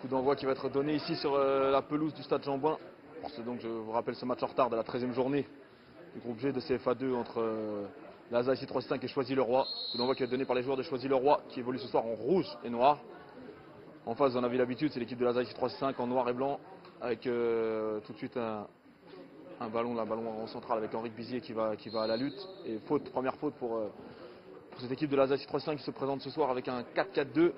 Coup d'envoi qui va être donné ici sur la pelouse du stade Jean-Bouin. Donc je vous rappelle ce match en retard de la 13e journée du groupe G de CFA2 entre l'ASA ici 3-5 et Choisy-le-Roi. Coup d'envoi qui va être donné par les joueurs de Choisy-le-Roi qui évoluent ce soir en rouge et noir. En face, vous en avez l'habitude, c'est l'équipe de l'ASA ici 3-5 en noir et blanc avec tout de suite un ballon en centrale avec Henri Bizier qui va à la lutte. Et première faute pour cette équipe de l'ASA ici 3-5 qui se présente ce soir avec un 4-4-2.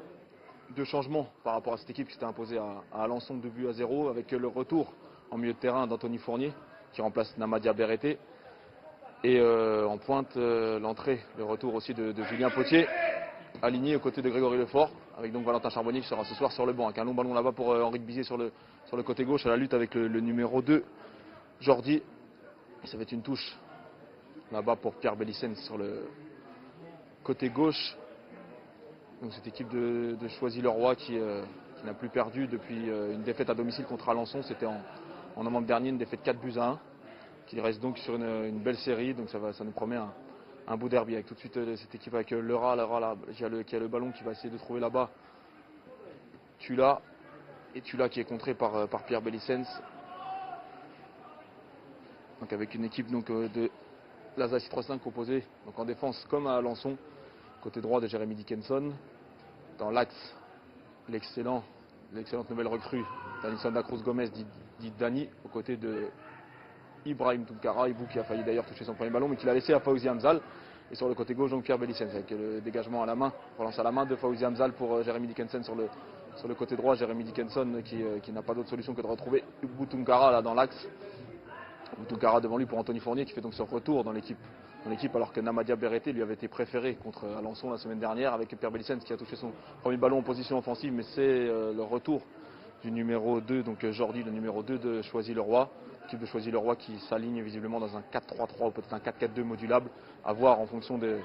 Deux changements par rapport à cette équipe qui s'était imposée à Alençon 2-0 avec le retour en milieu de terrain d'Anthony Fournier qui remplace Namadia Berreté et en pointe l'entrée, le retour aussi de Julien Potier aligné aux côtés de Grégory Lefort avec donc Valentin Charbonnier qui sera ce soir sur le banc avec un long ballon là-bas pour Henri Bizier sur le côté gauche à la lutte avec le numéro 2 Jordi. Et ça va être une touche là-bas pour Pierre Bellicène sur le côté gauche. Donc cette équipe de Choisy-le-Roi qui n'a plus perdu depuis une défaite à domicile contre Alençon. C'était en novembre dernier, une défaite 4-1. Qui reste donc sur une belle série. Donc ça nous promet un beau derby avec tout de suite cette équipe avec Leura là, qui a le ballon qui va essayer de trouver là-bas. Tula qui est contré par Pierre Bellicens. Donc avec une équipe donc, de l'ASA 6-3-5 composée donc en défense comme à Alençon. Côté droit de Jérémy Dickinson. Dans l'axe, l'excellente nouvelle recrue Danison da Cruz Gomez dit Dani, aux côtés de Ibrahim Toukara, Ibou qui a failli d'ailleurs toucher son premier ballon, mais qui l'a laissé à Fawzi Hamzal. Et sur le côté gauche, donc Pierre Bellicens, avec le dégagement à la main, relance à la main de Fawzi Hamzal pour Jérémy Dickinson sur le côté droit. Jérémy Dickinson qui n'a pas d'autre solution que de retrouver Ibou Toukara là dans l'axe. Toukara devant lui pour Anthony Fournier qui fait donc son retour dans l'équipe alors que Namadia Berreté lui avait été préféré contre Alençon la semaine dernière avec Pierre Bellicens qui a touché son premier ballon en position offensive, mais c'est le retour du numéro 2, donc Jordi, le numéro 2 de Choisy-le-Roi, l'équipe de Choisy-le-Roi qui s'aligne visiblement dans un 4-3-3 ou peut-être un 4-4-2 modulable, à voir en fonction des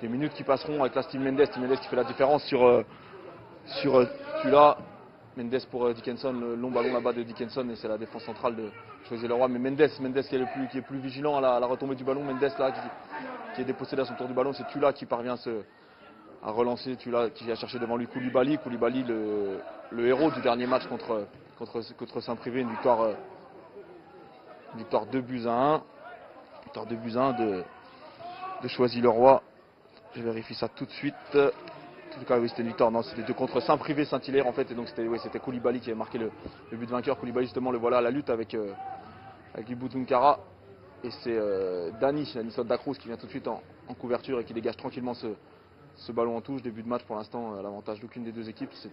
minutes qui passeront avec la Steve Mendes qui fait la différence sur Tula. Mendes pour Dickinson, le long ballon là-bas de Dickinson, et c'est la défense centrale de Choisy-le-Roi. Mais Mendes qui est plus vigilant à la retombée du ballon. Mendes là qui est dépossédé à son tour du ballon. C'est Tula qui parvient à relancer. Tula qui vient chercher devant lui Koulibaly. Koulibaly, le héros du dernier match contre Saint-Privé. Une victoire 2-1. Victoire 2-1 de Choisy-le-Roi. Je vérifie ça tout de suite. En tout cas, oui, c'était une victoire. Non, c'était contre Saint-Privé Saint-Hilaire en fait. Et donc c'était Koulibaly qui avait marqué le but vainqueur. Koulibaly, justement, le voilà à la lutte avec Ibou Toukara. Et c'est Danison da Cruz qui vient tout de suite en couverture et qui dégage tranquillement ce ballon en touche. Début de match pour l'instant, à l'avantage d'aucune des deux équipes. C'est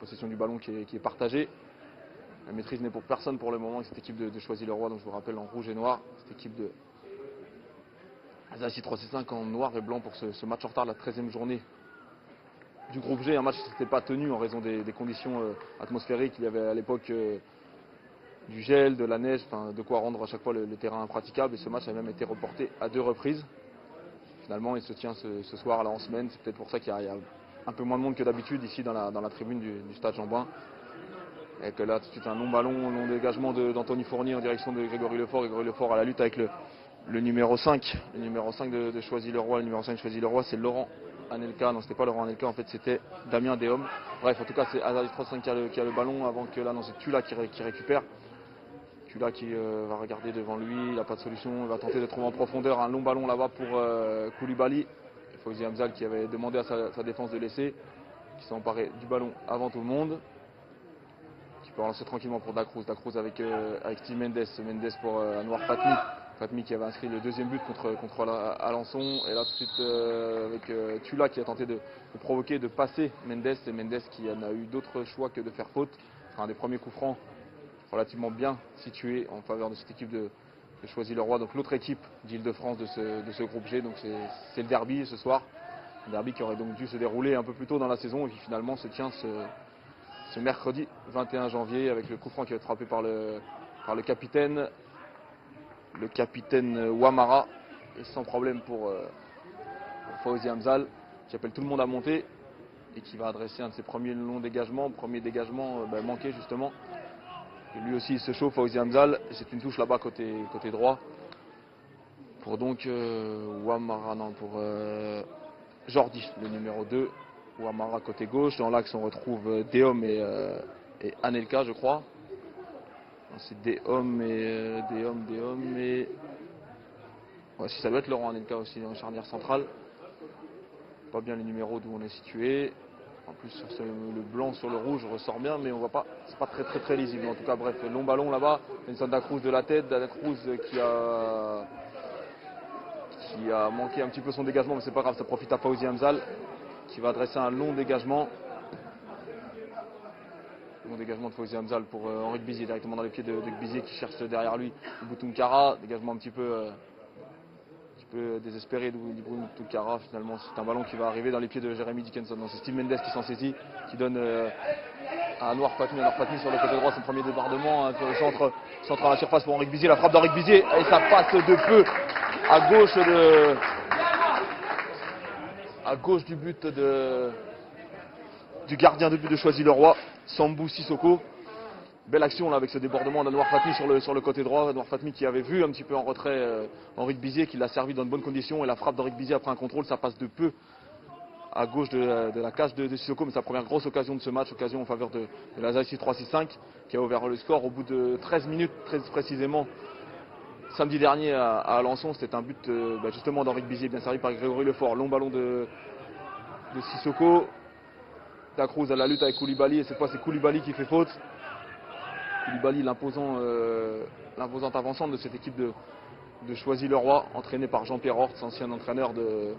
possession du ballon qui est partagée. La maîtrise n'est pour personne pour le moment avec cette équipe de Choisy-le-Roi. Donc je vous rappelle en rouge et noir. Cette équipe de ASA 3-5 en noir et blanc pour ce match en retard de la 13e journée du groupe G, un match qui ne s'était pas tenu en raison des conditions atmosphériques. Il y avait à l'époque du gel, de la neige, de quoi rendre à chaque fois le terrain impraticable. Et ce match a même été reporté à 2 reprises. Finalement, il se tient ce soir là en semaine. C'est peut-être pour ça qu'il y a un peu moins de monde que d'habitude ici dans la tribune du stade Jean-Bouin. Et que là, tout de suite, un long ballon, un long dégagement d'Anthony Fournier en direction de Grégory Lefort. Grégory Lefort à la lutte avec le numéro 5. Le numéro 5 de Choisy-le-Roi. Le numéro 5 de Choisy-le-Roi, c'est Laurent Anelka. Non, c'était pas Laurent Anelka, en fait, c'était Damien Déhomme. Bref, en tout cas, c'est Azari 3-5 qui a le ballon avant que là, non, c'est Tula qui récupère. Tula qui va regarder devant lui, il n'a pas de solution. Il va tenter de trouver en profondeur un long ballon là-bas pour Koulibaly. Fawzi Hamzal qui avait demandé à sa défense de laisser, qui s'est emparé du ballon avant tout le monde. Qui peut relancer tranquillement pour Da Cruz avec Steve Mendes. Mendes pour Anwar Fatmi. Fatmi qui avait inscrit le deuxième but contre Alençon. Et là tout de suite avec Tula qui a tenté de provoquer, de passer Mendes. Et Mendes qui n'a eu d'autre choix que de faire faute. C'est un des premiers coups francs relativement bien situé en faveur de cette équipe de Choisy-le-Roi. Donc l'autre équipe d'Île-de-France de ce groupe G. Donc c'est le derby ce soir. Un derby qui aurait donc dû se dérouler un peu plus tôt dans la saison et qui finalement se tient ce mercredi 21 janvier avec le coup franc qui va être frappé par le capitaine Ouamara, et sans problème pour Fawzi Hamzal qui appelle tout le monde à monter et qui va adresser un de ses premiers longs dégagements, manqué justement. Et lui aussi il se chauffe, Fawzi Hamzal, et c'est une touche là-bas côté droit pour donc Ouamara, non, pour Jordi, le numéro 2. Ouammara côté gauche. Dans l'axe, on retrouve Deom et Anelka, je crois. C'est Deom et... Ouais, si ça doit être Laurent Anelka aussi dans la charnière centrale. Pas bien les numéros d'où on est situé. En plus, sur le blanc sur le rouge ressort bien, mais on voit pas. C'est pas très lisible. En tout cas, bref, long ballon là-bas. Vincent Dacruz de la tête. Dacruz qui a manqué un petit peu son dégagement, mais c'est pas grave, ça profite à Fawzi Hamzal qui va adresser un long dégagement. Long dégagement de Fawzi Hamzal pour Henri Gbizier, directement dans les pieds de Gbizier qui cherche derrière lui Boutoukara. Dégagement un petit peu désespéré d'Iboutoukara. Finalement, c'est un ballon qui va arriver dans les pieds de Jérémy Dickinson. C'est Steve Mendes qui s'en saisit, qui donne à Anwar Fatmi sur le côté droit son premier débordement. Sur le centre à la surface pour Henri Gbizier. La frappe d'Henri Gbizier et ça passe de peu à gauche du but du gardien de but de Choisy-le-Roi, Sambou Sissoko. Belle action là avec ce débordement d'Anwar Fatmi sur le côté droit. Anwar Fatmi qui avait vu un petit peu en retrait Henri Gbizier, qui l'a servi dans de bonnes conditions. Et la frappe d'Henri Gbizier après un contrôle, ça passe de peu à gauche de la cage de Sissoko. Mais sa première grosse occasion de ce match, occasion en faveur de la ZAICI 3-6-5, qui a ouvert le score au bout de 13 minutes, très précisément. Samedi dernier à Alençon, c'était un but justement d'Henri Gbizier, bien servi par Grégory Lefort. Long ballon de Sissoko. Dacruz à la lutte avec Koulibaly, et cette fois c'est Koulibaly qui fait faute. Koulibaly, l'imposante avancante de cette équipe de Choisy-le-Roi, entraîné par Jean-Pierre Hortz, ancien entraîneur de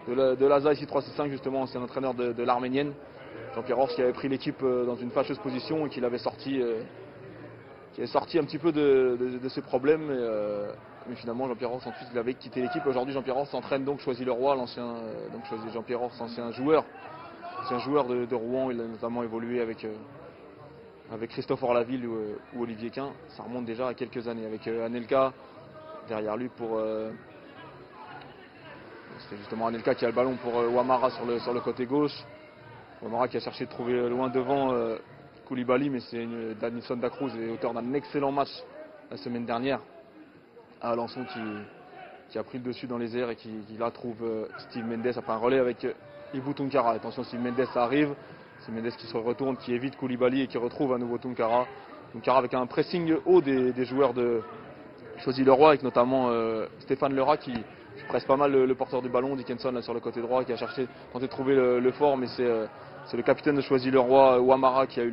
la ZAICI 3-6-5, justement, ancien entraîneur de l'Arménienne. Jean-Pierre Hortz qui avait pris l'équipe dans une fâcheuse position et qui l'avait sorti. Qui est sorti un petit peu de ses problèmes, mais finalement Jean-Pierre Hortz ensuite il avait quitté l'équipe. Aujourd'hui Jean-Pierre Hortz entraîne donc Choisy-le-Roi, Jean-Pierre Hortz, ancien joueur de Rouen. Il a notamment évolué avec Christophe Orlaville ou Olivier Quin. Ça remonte déjà à quelques années avec Anelka derrière lui pour c'était justement Anelka qui a le ballon pour Ouammara sur le côté gauche. Ouammara qui a cherché de trouver loin devant Koulibaly, mais c'est Danilson Dacruz, auteur d'un excellent match la semaine dernière à Alençon, qui a pris le dessus dans les airs et qui là trouve Steve Mendes après un relais avec Ibou Tunkara. Attention, Steve Mendes, ça arrive. Steve Mendes qui se retourne, qui évite Koulibaly et qui retrouve à nouveau Tunkara. Tunkara avec un pressing haut des joueurs de Choisy-le-Roi, avec notamment Stéphane Lerat qui presse pas mal le porteur du ballon, Dickinson là sur le côté droit, qui a tenté de trouver le fort, mais c'est le capitaine de Choisy-le-Roi, Ouammara, qui a eu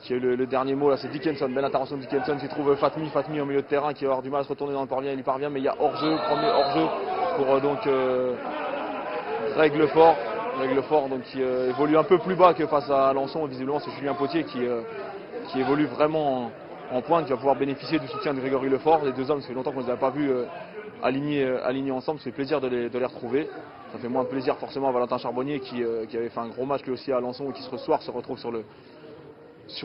le dernier mot. Là, c'est Dickinson. Belle intervention de Dickinson qui trouve Fatmi au milieu de terrain, qui va avoir du mal à se retourner dans le parvient. Il y parvient, mais il y a hors-jeu, premier hors-jeu pour Règle Fort, donc qui évolue un peu plus bas que face à Alençon. Visiblement, c'est Julien Potier qui évolue vraiment en pointe, qui va pouvoir bénéficier du soutien de Grégory Lefort. Les deux hommes, ça fait longtemps qu'on ne les a pas vus alignés ensemble. Ça fait plaisir de les retrouver. Ça fait moins plaisir forcément à Valentin Charbonnier qui avait fait un gros match lui aussi à Alençon et qui ce soir se retrouve sur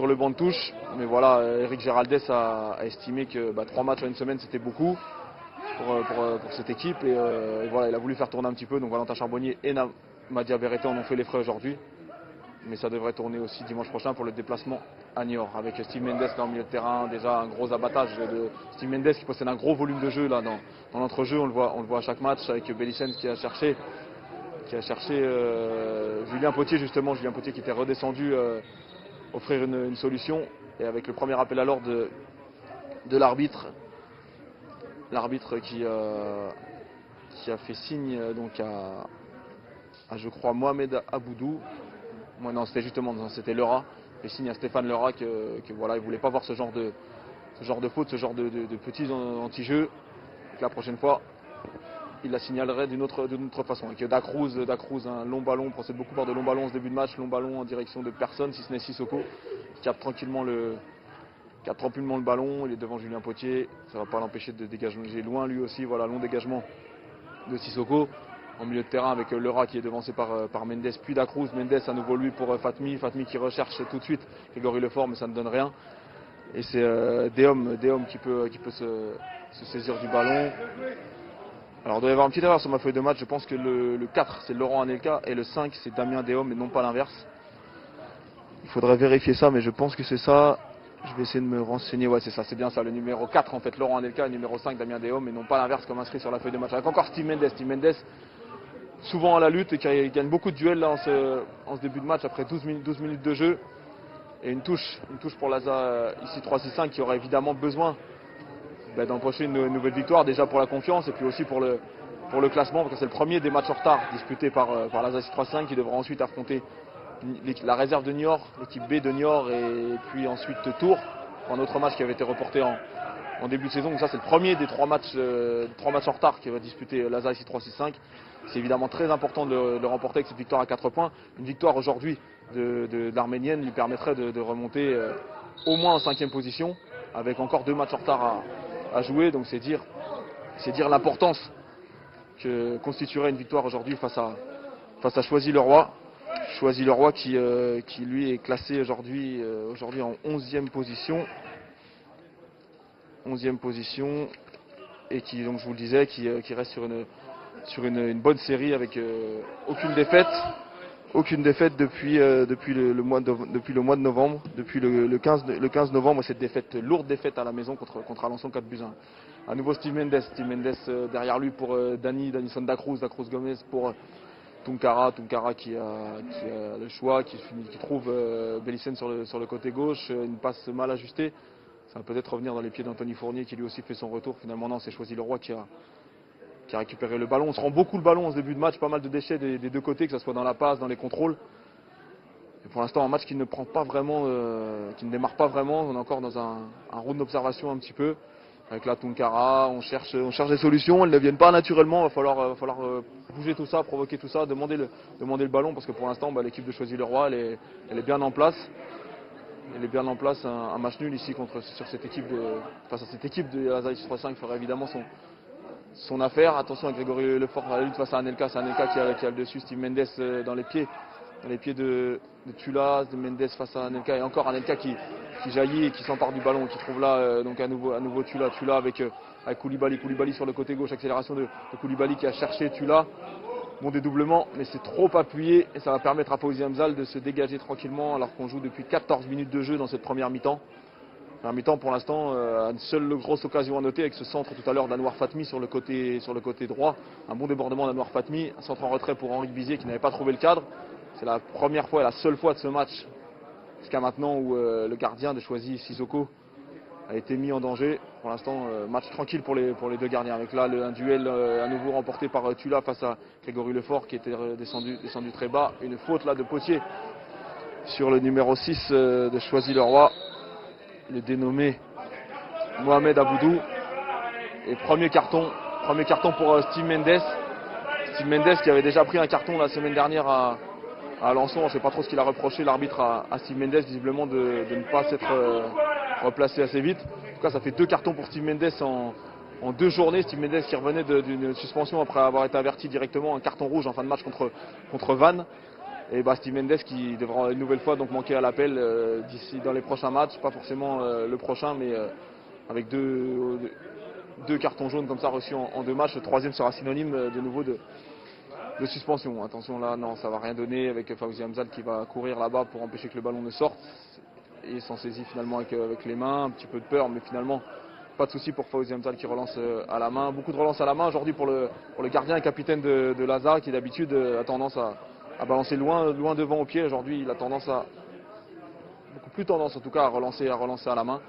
le banc de touche. Mais voilà, Eric Géraldès a estimé que 3 matchs en une semaine c'était beaucoup pour cette équipe et voilà, il a voulu faire tourner un petit peu. Donc Valentin Charbonnier et Madia Berreté en ont fait les frais aujourd'hui. Mais ça devrait tourner aussi dimanche prochain pour le déplacement à Niort, avec Steve Mendes là au milieu de terrain. Déjà un gros abattage de Steve Mendes qui possède un gros volume de jeu là dans l'entrejeu. On le voit à chaque match avec Bellicens qui a cherché Julien Potier, justement. Julien Potier qui était redescendu offrir une solution, et avec le premier appel à l'ordre de l'arbitre qui a fait signe donc à je crois Mohamed Aboudou. Non, c'était Lerat. Il fait signe à Stéphane Lerat que voilà, il voulait pas voir ce genre de faute, ce genre de petits anti-jeux. La prochaine fois, il la signalerait d'une autre façon. Et que Dacruz, un long ballon, procède beaucoup par de longs ballons au début de match, long ballon en direction de personne, si ce n'est Sissoko, qui capte tranquillement le ballon. Il est devant Julien Potier, ça ne va pas l'empêcher de dégager loin lui aussi. Voilà, long dégagement de Sissoko en milieu de terrain avec Lerat qui est devancé par Mendes, puis Dacruz. Mendes à nouveau lui pour Fatmi qui recherche tout de suite Grégory Lefort, mais ça ne donne rien. Et c'est Deom qui peut se saisir du ballon. Alors il doit y avoir une petite erreur sur ma feuille de match. Je pense que le 4 c'est Laurent Anelka et le 5 c'est Damien Deom et non pas l'inverse. Il faudrait vérifier ça, mais je pense que c'est ça. Je vais essayer de me renseigner. Ouais, c'est ça, c'est bien ça. Le numéro 4 en fait, Laurent Anelka, et le numéro 5 Damien Deom, et non pas l'inverse comme inscrit sur la feuille de match. Avec encore Steve Mendes souvent à la lutte et qui gagne beaucoup de duels là, en ce début de match après 12 minutes de jeu. Et une touche pour l'ASA ici 3-6-5 qui aurait évidemment besoin d'empocher une nouvelle victoire, déjà pour la confiance et puis aussi pour le classement, parce que c'est le premier des matchs en retard disputés par l'ASA ici 3-5 qui devra ensuite affronter la réserve de Niort, l'équipe B de Niort et puis ensuite Tours, un autre match qui avait été reporté en début de saison. Donc ça c'est le premier des trois matchs en retard qui va disputer l'ASA ici 3-6-5. C'est évidemment très important de le remporter avec cette victoire à 4 points. Une victoire aujourd'hui de l'Arménienne lui permettrait de remonter au moins en 5e position, avec encore 2 matchs en retard à jouer. Donc c'est dire l'importance que constituerait une victoire aujourd'hui face à Choisy-le-Roi. Choisy-le-Roi qui lui est classé aujourd'hui en 11e position. 11e position et qui, donc je vous le disais, qui reste sur une bonne série avec aucune défaite depuis le mois de novembre, depuis le 15 novembre, cette lourde défaite à la maison contre Alençon 4-1. À nouveau Steve Mendes derrière lui pour Dani Santa Cruz, Gomez pour Tunkara qui a le choix, qui trouve Bellicène sur le côté gauche, une passe mal ajustée. Ça va peut-être revenir dans les pieds d'Anthony Fournier qui lui aussi fait son retour. Finalement non, c'est Choisy-le-Roi qui a récupéré le ballon. On se rend beaucoup le ballon en ce début de match, pas mal de déchets des deux côtés, que ce soit dans la passe, dans les contrôles. Et pour l'instant, un match qui ne démarre pas vraiment. On est encore dans un round d'observation un petit peu. Avec la Tunkara, on cherche des solutions, elles ne viennent pas naturellement. Il va falloir bouger tout ça, provoquer tout ça, demander le ballon, parce que pour l'instant, l'équipe de Choisy-le-Roi, elle est bien en place. Elle est bien en place. Un match nul ici face à cette équipe de l'ASA 3-5 ferait évidemment son affaire. Attention à Grégory Lefort à la lutte face à Anelka. C'est Anelka qui a le dessus. Steve Mendes dans les pieds de Tula, de Mendes face à Anelka. Et encore Anelka qui jaillit et qui s'empare du ballon, qui trouve là donc à nouveau Tula avec Koulibaly sur le côté gauche. Accélération de Koulibaly qui a cherché Tula. Bon dédoublement, mais c'est trop appuyé et ça va permettre à Fawzi Hamzal de se dégager tranquillement alors qu'on joue depuis 14 minutes de jeu dans cette première mi-temps. Première mi-temps pour l'instant, une seule grosse occasion à noter avec ce centre tout à l'heure d'Anouar Fatmi sur le côté droit. Un bon débordement d'Anouar Fatmi, un centre en retrait pour Henri Bizier qui n'avait pas trouvé le cadre. C'est la première fois et la seule fois de ce match jusqu'à maintenant où le gardien de Choisy, Sissoko, a été mis en danger. Pour l'instant, match tranquille pour les deux gardiens. Avec là un duel à nouveau remporté par Tula face à Grégory Lefort qui était descendu très bas. Une faute là de Potier sur le numéro 6 de Choisy-le-Roi, le dénommé Mohamed Aboudou. Et premier carton pour Steve Mendes. Steve Mendes qui avait déjà pris un carton la semaine dernière à Alençon. On ne sait pas trop ce qu'il a reproché l'arbitre à Steve Mendes, visiblement de ne pas s'être replacé assez vite. En tout cas, ça fait 2 cartons pour Steve Mendes en 2 journées. Steve Mendes qui revenait d'une suspension après avoir été averti directement, un carton rouge en fin de match contre Vannes. Et Steve Mendes qui devra une nouvelle fois donc manquer à l'appel d'ici dans les prochains matchs, pas forcément le prochain, mais avec deux cartons jaunes comme ça reçus en 2 matchs. Le 3e sera synonyme de nouveau de suspension. Attention là, non, ça va rien donner avec Fawzi Hamzal qui va courir là-bas pour empêcher que le ballon ne sorte. Et il s'en saisit finalement avec les mains, un petit peu de peur, mais finalement pas de souci pour Fawzi Hamzal qui relance à la main. Beaucoup de relance à la main aujourd'hui pour le gardien et capitaine de l'ASA qui d'habitude a tendance à balancer loin devant au pied. Aujourd'hui, il a beaucoup plus tendance en tout cas à relancer à la main.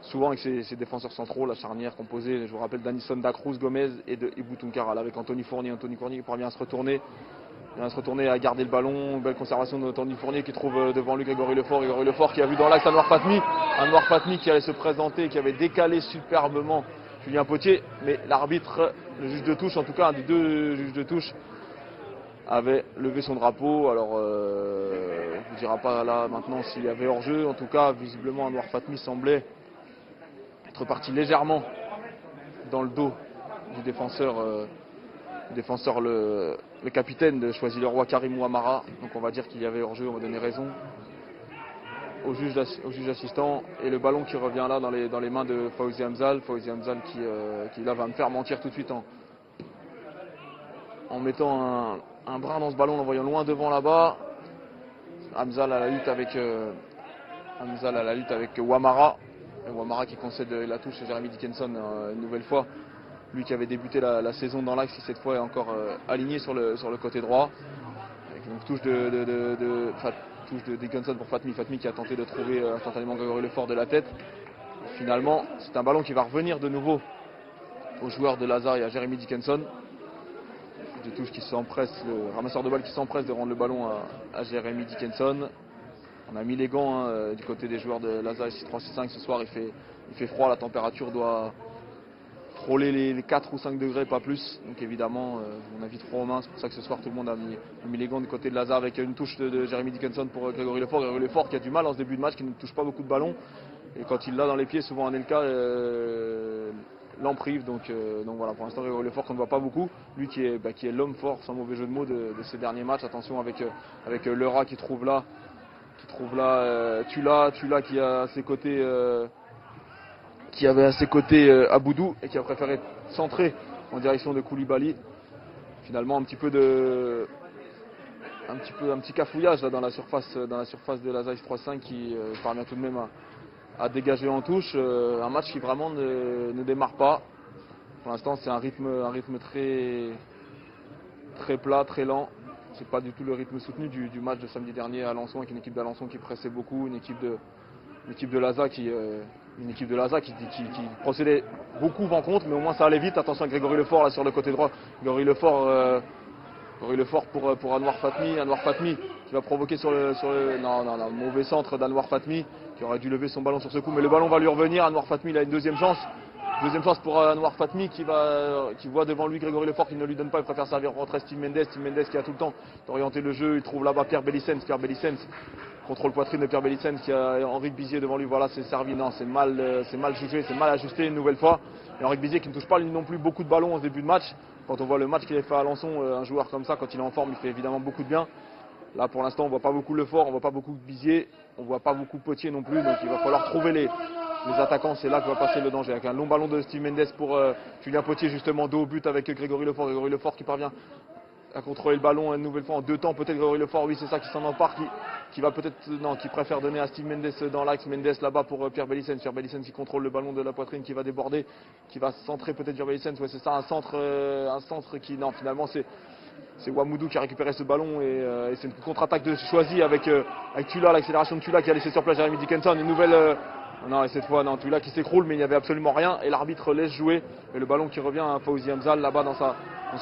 Souvent avec ses défenseurs centraux, la charnière composée, je vous rappelle, d'Anison Dacruz, Gomez et de Ibou Tunkara, avec Anthony Fournier qui parvient à se retourner. À garder le ballon, belle conservation d'Anthony Fournier qui trouve devant lui Grégory Lefort qui a vu dans l'axe Anouar Fatmi qui allait se présenter, qui avait décalé superbement Julien Potier, mais l'arbitre, le juge de touche, en tout cas un des 2 juges de touche, avait levé son drapeau. Alors on ne vous dira pas là maintenant s'il y avait hors-jeu, en tout cas visiblement Anouar Fatmi semblait être parti légèrement dans le dos du défenseur, le capitaine de Choisy-le-Roi, Karim Ouamara. Donc on va dire qu'il y avait hors-jeu, on va donner raison au juge assistant. Et le ballon qui revient là dans les mains de Fawzi Hamzal. Fawzi Hamzal qui là va me faire mentir tout de suite en mettant un brin dans ce ballon, en l'envoyant loin devant là-bas. Hamzal à la lutte avec Ouamara. Et Ouamara qui concède la touche à Jeremy Dickinson une nouvelle fois. lui qui avait débuté la saison dans l'axe, qui cette fois est encore aligné sur le côté droit. Avec une touche de Dickinson pour Fatmi. Fatmi qui a tenté de trouver instantanément Grégory Lefort de la tête. Finalement, c'est un ballon qui va revenir de nouveau aux joueurs de Lazare et à Jérémy Dickinson. De touche qui s'empresse, le ramasseur de balle qui s'empresse de rendre le ballon à Jérémy Dickinson. On a mis les gants du côté des joueurs de Lazare 6-3-6-5 ce soir. Il fait froid, la température doit frôler les 4 ou 5 degrés, pas plus. Donc évidemment, on a vite froid aux mains. C'est pour ça que ce soir, tout le monde a mis les gants du côté de Lazare avec une touche de Jérémy Dickinson pour Grégory Lefort. Grégory Lefort qui a du mal en ce début de match, qui ne touche pas beaucoup de ballons. Et quand il l'a dans les pieds, souvent Anelka l'en prive. Donc voilà, pour l'instant, Grégory Lefort qu'on ne voit pas beaucoup. Lui qui est l'homme fort, sans mauvais jeu de mots, de ces derniers matchs. Attention avec Leura qui trouve là Tula qui a à ses côtés qui avait à ses côtés Aboudou et qui a préféré centrer en direction de Koulibaly. Finalement un petit cafouillage là dans la surface de la Lazare 3-5 qui parvient tout de même à dégager en touche. Un match qui vraiment ne démarre pas. Pour l'instant c'est un rythme très plat, très lent. C'est pas du tout le rythme soutenu du match de samedi dernier à Alençon, avec une équipe d'Alençon qui pressait beaucoup, une équipe de Lazare qui procédait beaucoup vent contre, mais au moins ça allait vite. Attention à Grégory Lefort là sur le côté droit. Grégory Lefort pour Anwar Fatmi qui va provoquer sur le mauvais centre d'Anwar Fatmi qui aurait dû lever son ballon sur ce coup, mais le ballon va lui revenir. Anwar Fatmi il a une deuxième chance pour Anwar Fatmi qui voit devant lui Grégory Lefort qui ne lui donne pas, il préfère servir rentrer Steve Mendes qui a tout le temps d'orienter le jeu. Il trouve là-bas Pierre Bellicens, contrôle poitrine de Pierre Bellicens qui a Henri Bizier devant lui. Voilà, c'est servi, non, c'est mal jugé, c'est mal ajusté une nouvelle fois. Et Henri Bizier qui ne touche pas lui non plus beaucoup de ballons au début de match. Quand on voit le match qu'il a fait à Alençon, un joueur comme ça, quand il est en forme, il fait évidemment beaucoup de bien. Là pour l'instant on voit pas beaucoup Lefort, on voit pas beaucoup Bizier, on voit pas beaucoup Potier non plus, donc il va falloir trouver les attaquants, c'est là que va passer le danger. Avec un long ballon de Steve Mendes pour Julien Potier justement dos au but avec Grégory Lefort qui parvient à contrôler le ballon une nouvelle fois en deux temps. Peut-être Grégory Lefort, oui c'est ça qui s'en empare, qui préfère donner à Steve Mendes dans l'axe. Mendes là-bas pour Pierre Bellicens qui contrôle le ballon de la poitrine, qui va déborder, qui va centrer peut-être Pierre Bellicens. Ouais c'est ça, un centre qui, non finalement c'est Wamoudou qui a récupéré ce ballon et c'est une contre-attaque de Choisy avec Tula, l'accélération de Tula qui a laissé sur place Jérémy Dickinson. Une nouvelle non, et cette fois non, Tula qui s'écroule, mais il n'y avait absolument rien et l'arbitre laisse jouer. Et le ballon qui revient à Fawzi Hamzal là-bas dans sa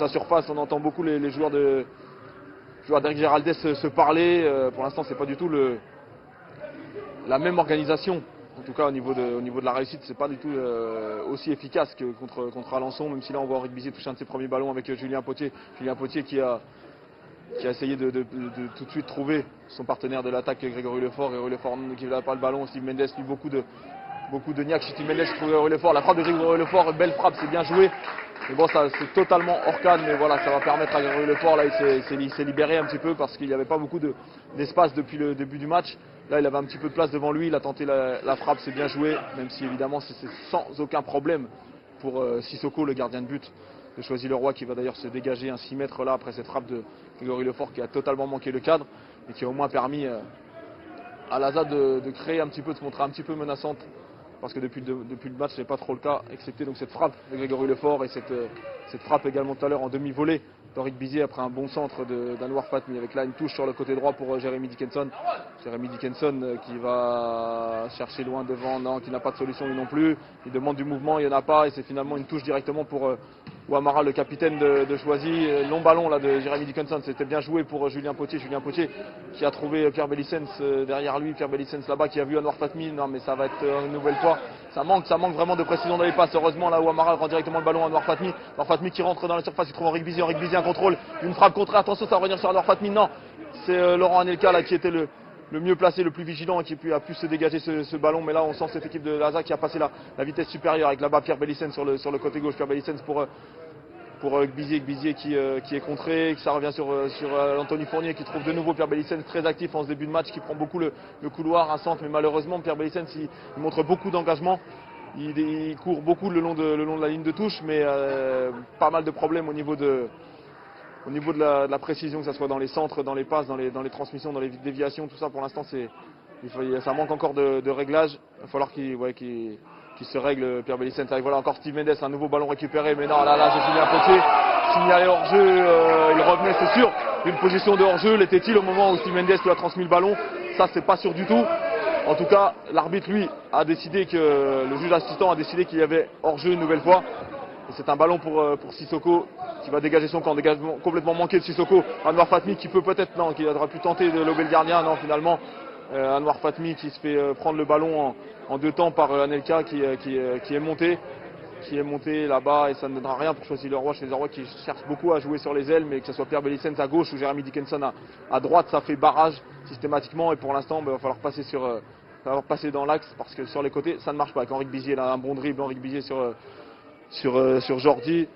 surface. On entend beaucoup les joueurs d'Eric Géraldès se parler. Pour l'instant c'est pas du tout la même organisation. En tout cas au niveau de la réussite, c'est pas du tout aussi efficace que contre Alençon, même si là on voit Henri Bizier toucher un de ses premiers ballons avec Julien Potier qui a essayé de tout de suite trouver son partenaire de l'attaque Grégory Lefort qui n'a pas le ballon. Steve Mendes lui beaucoup de niaque. Steve Mendes trouve Grégory Lefort, la frappe de Grégory Lefort, belle frappe, c'est bien joué. Mais bon, ça c'est totalement hors cadre, mais voilà, ça va permettre à Grégory Lefort, là il s'est libéré un petit peu parce qu'il n'y avait pas beaucoup d'espace depuis le début du match. Là il avait un petit peu de place devant lui, il a tenté la frappe, c'est bien joué, même si évidemment c'est sans aucun problème pour Sissoko, le gardien de but de Choisy-le-Roi, qui va d'ailleurs se dégager un 6 mètres là après cette frappe de Grégory Lefort qui a totalement manqué le cadre et qui a au moins permis à Lazare de créer un petit peu, de se montrer un petit peu menaçante, parce que depuis le match ce n'est pas trop le cas, excepté donc cette frappe de Grégory Lefort et cette frappe également tout à l'heure en demi-volée d'Henri Bizier après un bon centre d'Anwar Fatmi, avec là une touche sur le côté droit pour Jérémy Dickinson. Jérémy Dickinson qui va chercher loin devant, non, qui n'a pas de solution lui non plus. Il demande du mouvement, il n'y en a pas et c'est finalement une touche directement pour Ouamara, le capitaine de Choisy. Long ballon là de Jérémy Dickinson, c'était bien joué pour Julien Potier qui a trouvé Pierre Bellicens derrière lui. Pierre Bellicens là-bas qui a vu Anwar Fatmi. Non mais ça va être une nouvelle fois. Ça manque vraiment de précision dans les passes. Heureusement là Ouamara rend directement le ballon à Anwar Fatmi. Anwar Fatmi qui rentre dans la surface, il trouve Henri Bizier un contrôle, une frappe contraire. Attention, ça va revenir sur Anwar Fatmi. Non, c'est Laurent Anelka là qui était le mieux placé, le plus vigilant et qui a pu se dégager ce ballon. Mais là on sent cette équipe de Lazare qui a passé la vitesse supérieure avec là-bas Pierre Bellicens sur le côté gauche. Pierre Bellicens pour Bizier qui est contré, que ça revient sur Anthony Fournier qui trouve de nouveau Pierre Bellicens très actif en ce début de match, qui prend beaucoup le couloir, un centre, mais malheureusement Pierre Bellicens il montre beaucoup d'engagement, il court beaucoup le long de la ligne de touche, mais pas mal de problèmes au niveau de la précision, que ce soit dans les centres, dans les passes, dans les transmissions, dans les déviations, tout ça pour l'instant ça manque encore de réglage. Il va falloir qu'il qui se règle. Pierre Bellicens avec voilà encore Steve Mendes, un nouveau ballon récupéré, mais non, là c'est Julien Potier, signalé hors-jeu, il revenait c'est sûr, d'une position de hors-jeu, l'était-il au moment où Steve Mendes lui a transmis le ballon? Ça c'est pas sûr du tout. En tout cas, l'arbitre lui a décidé que, le juge assistant a décidé qu'il y avait hors-jeu une nouvelle fois. Et c'est un ballon pour Sissoko qui va dégager son camp, dégagement complètement manqué de Sissoko. Anwar Fatmi qui peut peut-être, non, qui aurait pu tenter de lober le gardien, non finalement. Anwar Fatmi qui se fait prendre le ballon en deux temps par Anelka qui est monté là-bas et ça ne donnera rien pour choisir le roi chez les Rois qui cherche beaucoup à jouer sur les ailes, mais que ce soit Pierre Bellicens à gauche ou Jeremy Dickinson à droite, ça fait barrage systématiquement et pour l'instant il va falloir passer dans l'axe parce que sur les côtés ça ne marche pas. Avec Henrique Bizier, là, un bon dribble, Henrique Bizier sur Jordi.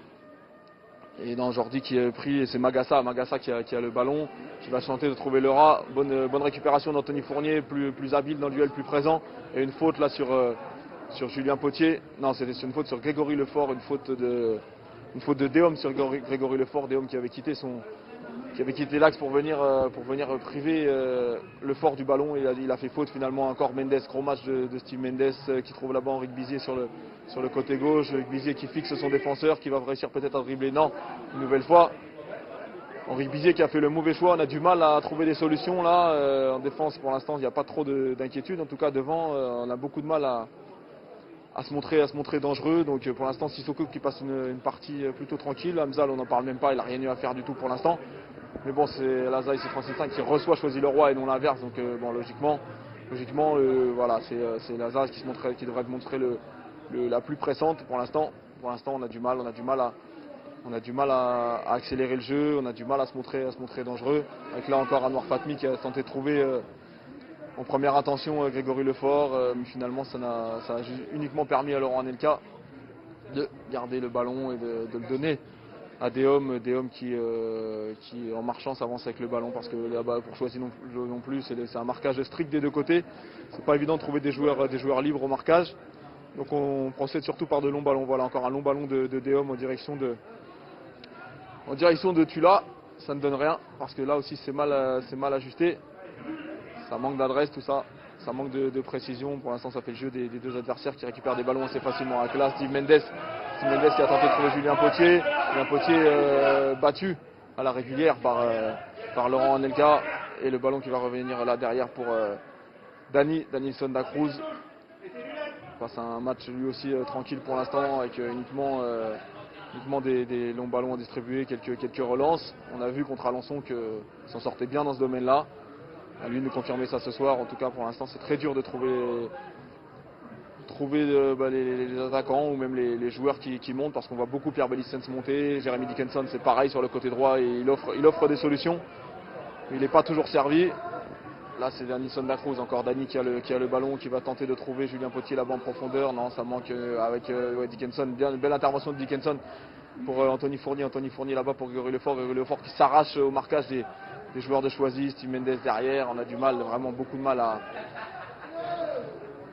Et dans Jordi qui est pris, et c'est Magassa qui a le ballon, qui va tenter de trouver le rat. Bonne récupération d'Anthony Fournier, plus habile dans le duel, plus présent. Et une faute là sur Julien Potier. Non, c'est une faute sur Grégory Lefort, une faute de Déhomme sur Grégory Lefort. Déhomme qui avait quitté l'axe pour venir priver Lefort du ballon. Et il a fait faute finalement. Encore Mendes, gros match de Steve Mendes qui trouve là-bas Henrique Bizier sur le côté gauche. Henrique Bizier qui fixe son défenseur, qui va réussir peut-être à dribbler. Non, une nouvelle fois. Henrique Bizier qui a fait le mauvais choix. On a du mal à trouver des solutions là. En défense pour l'instant il n'y a pas trop d'inquiétude. En tout cas devant on a beaucoup de mal à se montrer dangereux. Donc pour l'instant Sissoko qui passe une partie plutôt tranquille. Hamzal on n'en parle même pas, il n'a rien eu à faire du tout pour l'instant. Mais bon, c'est Laza ici 35 qui reçoit Choisis le Roi et non l'inverse. Donc bon, logiquement voilà, c'est Laza qui devrait montrer la plus pressante pour l'instant. Pour l'instant on a du mal à accélérer le jeu, on a du mal à se montrer dangereux. Avec là encore Anwar Fatmi qui a tenté de trouver en première intention Grégory Lefort, mais finalement ça a uniquement permis à Laurent Anelka de garder le ballon et de le donner à Déhomme qui en marchant s'avance avec le ballon parce que là-bas pour choisir non plus c'est un marquage strict des deux côtés. C'est pas évident de trouver des joueurs libres au marquage. Donc on procède surtout par de longs ballons. Voilà encore un long ballon de Déhomme en direction de Tula. Ça ne donne rien parce que là aussi c'est mal ajusté. Ça manque d'adresse tout ça. Ça manque de précision. Pour l'instant ça fait le jeu des deux adversaires qui récupèrent des ballons assez facilement. Avec là Steve Mendes qui a tenté de trouver Julien Potier. Julien Potier battu à la régulière par Laurent Anelka. Et le ballon qui va revenir là derrière pour Danilson da Cruz. Passe un match lui aussi tranquille pour l'instant avec uniquement des longs ballons à distribuer, quelques relances. On a vu contre Alençon qu'il s'en sortait bien dans ce domaine-là. À lui de nous confirmer ça ce soir. En tout cas pour l'instant c'est très dur de trouver les attaquants ou même les joueurs qui montent parce qu'on voit beaucoup Pierre Bellicens monter. Jeremy Dickinson c'est pareil sur le côté droit et il offre des solutions. Mais il n'est pas toujours servi. Là c'est Danilson da Cruz, encore Dani qui a le ballon, qui va tenter de trouver Julien Potier là-bas en profondeur. Non, ça manque avec Dickinson. Bien une belle intervention de Dickinson pour Anthony Fournier là-bas pour Grégory Lefort qui s'arrache au marquage des joueurs de Choisy. Steve Mendes derrière. On a du mal, vraiment beaucoup de mal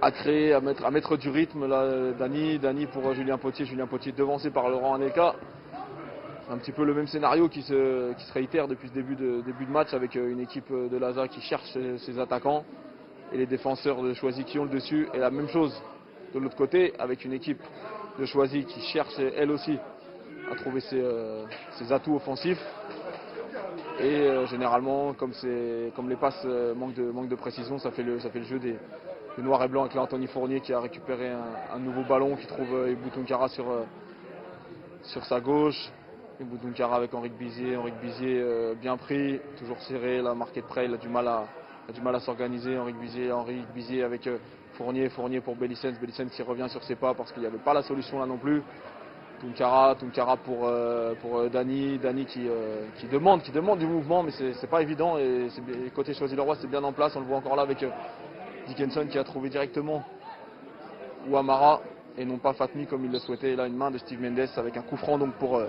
à créer, à mettre du rythme. Là, Dani pour Julien Potier devancé par Laurent Anelka. Un petit peu le même scénario qui se réitère depuis ce début de match avec une équipe de Laza qui cherche ses attaquants et les défenseurs de Choisy qui ont le dessus. Et la même chose de l'autre côté avec une équipe de Choisy qui cherche elle aussi à trouver ses atouts offensifs. Et généralement, comme les passes manquent de précision, ça fait le jeu des noir et blanc avec là Anthony Fournier qui a récupéré un nouveau ballon qui trouve Eboutonkara sur sa gauche. Eboutonkara avec Henrique Bizier bien pris, toujours serré, là marqué de près, il a du mal à s'organiser. Henrique Bizier avec Fournier pour Bellicens qui revient sur ses pas parce qu'il n'y avait pas la solution là non plus. Tunkara pour Dani qui demande du mouvement, mais c'est pas évident. Et côté Choisis le Roi c'est bien en place, on le voit encore là avec Dickinson qui a trouvé directement Ouamara et non pas Fatmi comme il le souhaitait. Et là une main de Steve Mendes avec un coup franc donc pour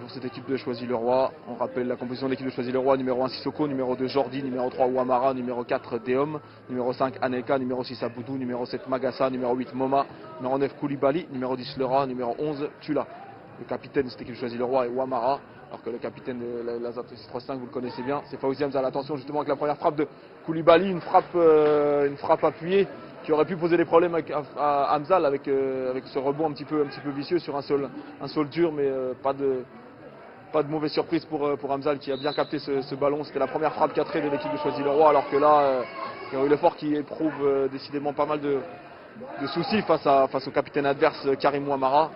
cette équipe de Choisis le Roi. On rappelle la composition de l'équipe de Choisis le Roi: numéro 1 Sissoko, numéro 2 Jordi, numéro 3 Ouamara, numéro 4 Déhomme, numéro 5 Anelka, numéro 6 Aboudou, numéro 7 Magassa, numéro 8 Moma, numéro 9 Koulibaly, numéro 10 Lerat, numéro 11 Tula. Le capitaine de cette équipe de Choisis le Roi est Ouamara, alors que le capitaine de la ZAP 635 vous le connaissez bien, c'est Fawzi Hamza. Attention justement avec la première frappe de Koulibaly, une frappe appuyée qui aurait pu poser des problèmes à Hamzal avec ce rebond un petit peu vicieux sur un sol dur, mais pas de mauvaise surprise pour Hamzal qui a bien capté ce ballon. C'était la première frappe cadrée de l'équipe de Choisy-le-Roi, alors que là, Grégory Lefort qui éprouve décidément pas mal de soucis face au capitaine adverse Karim Ouammara.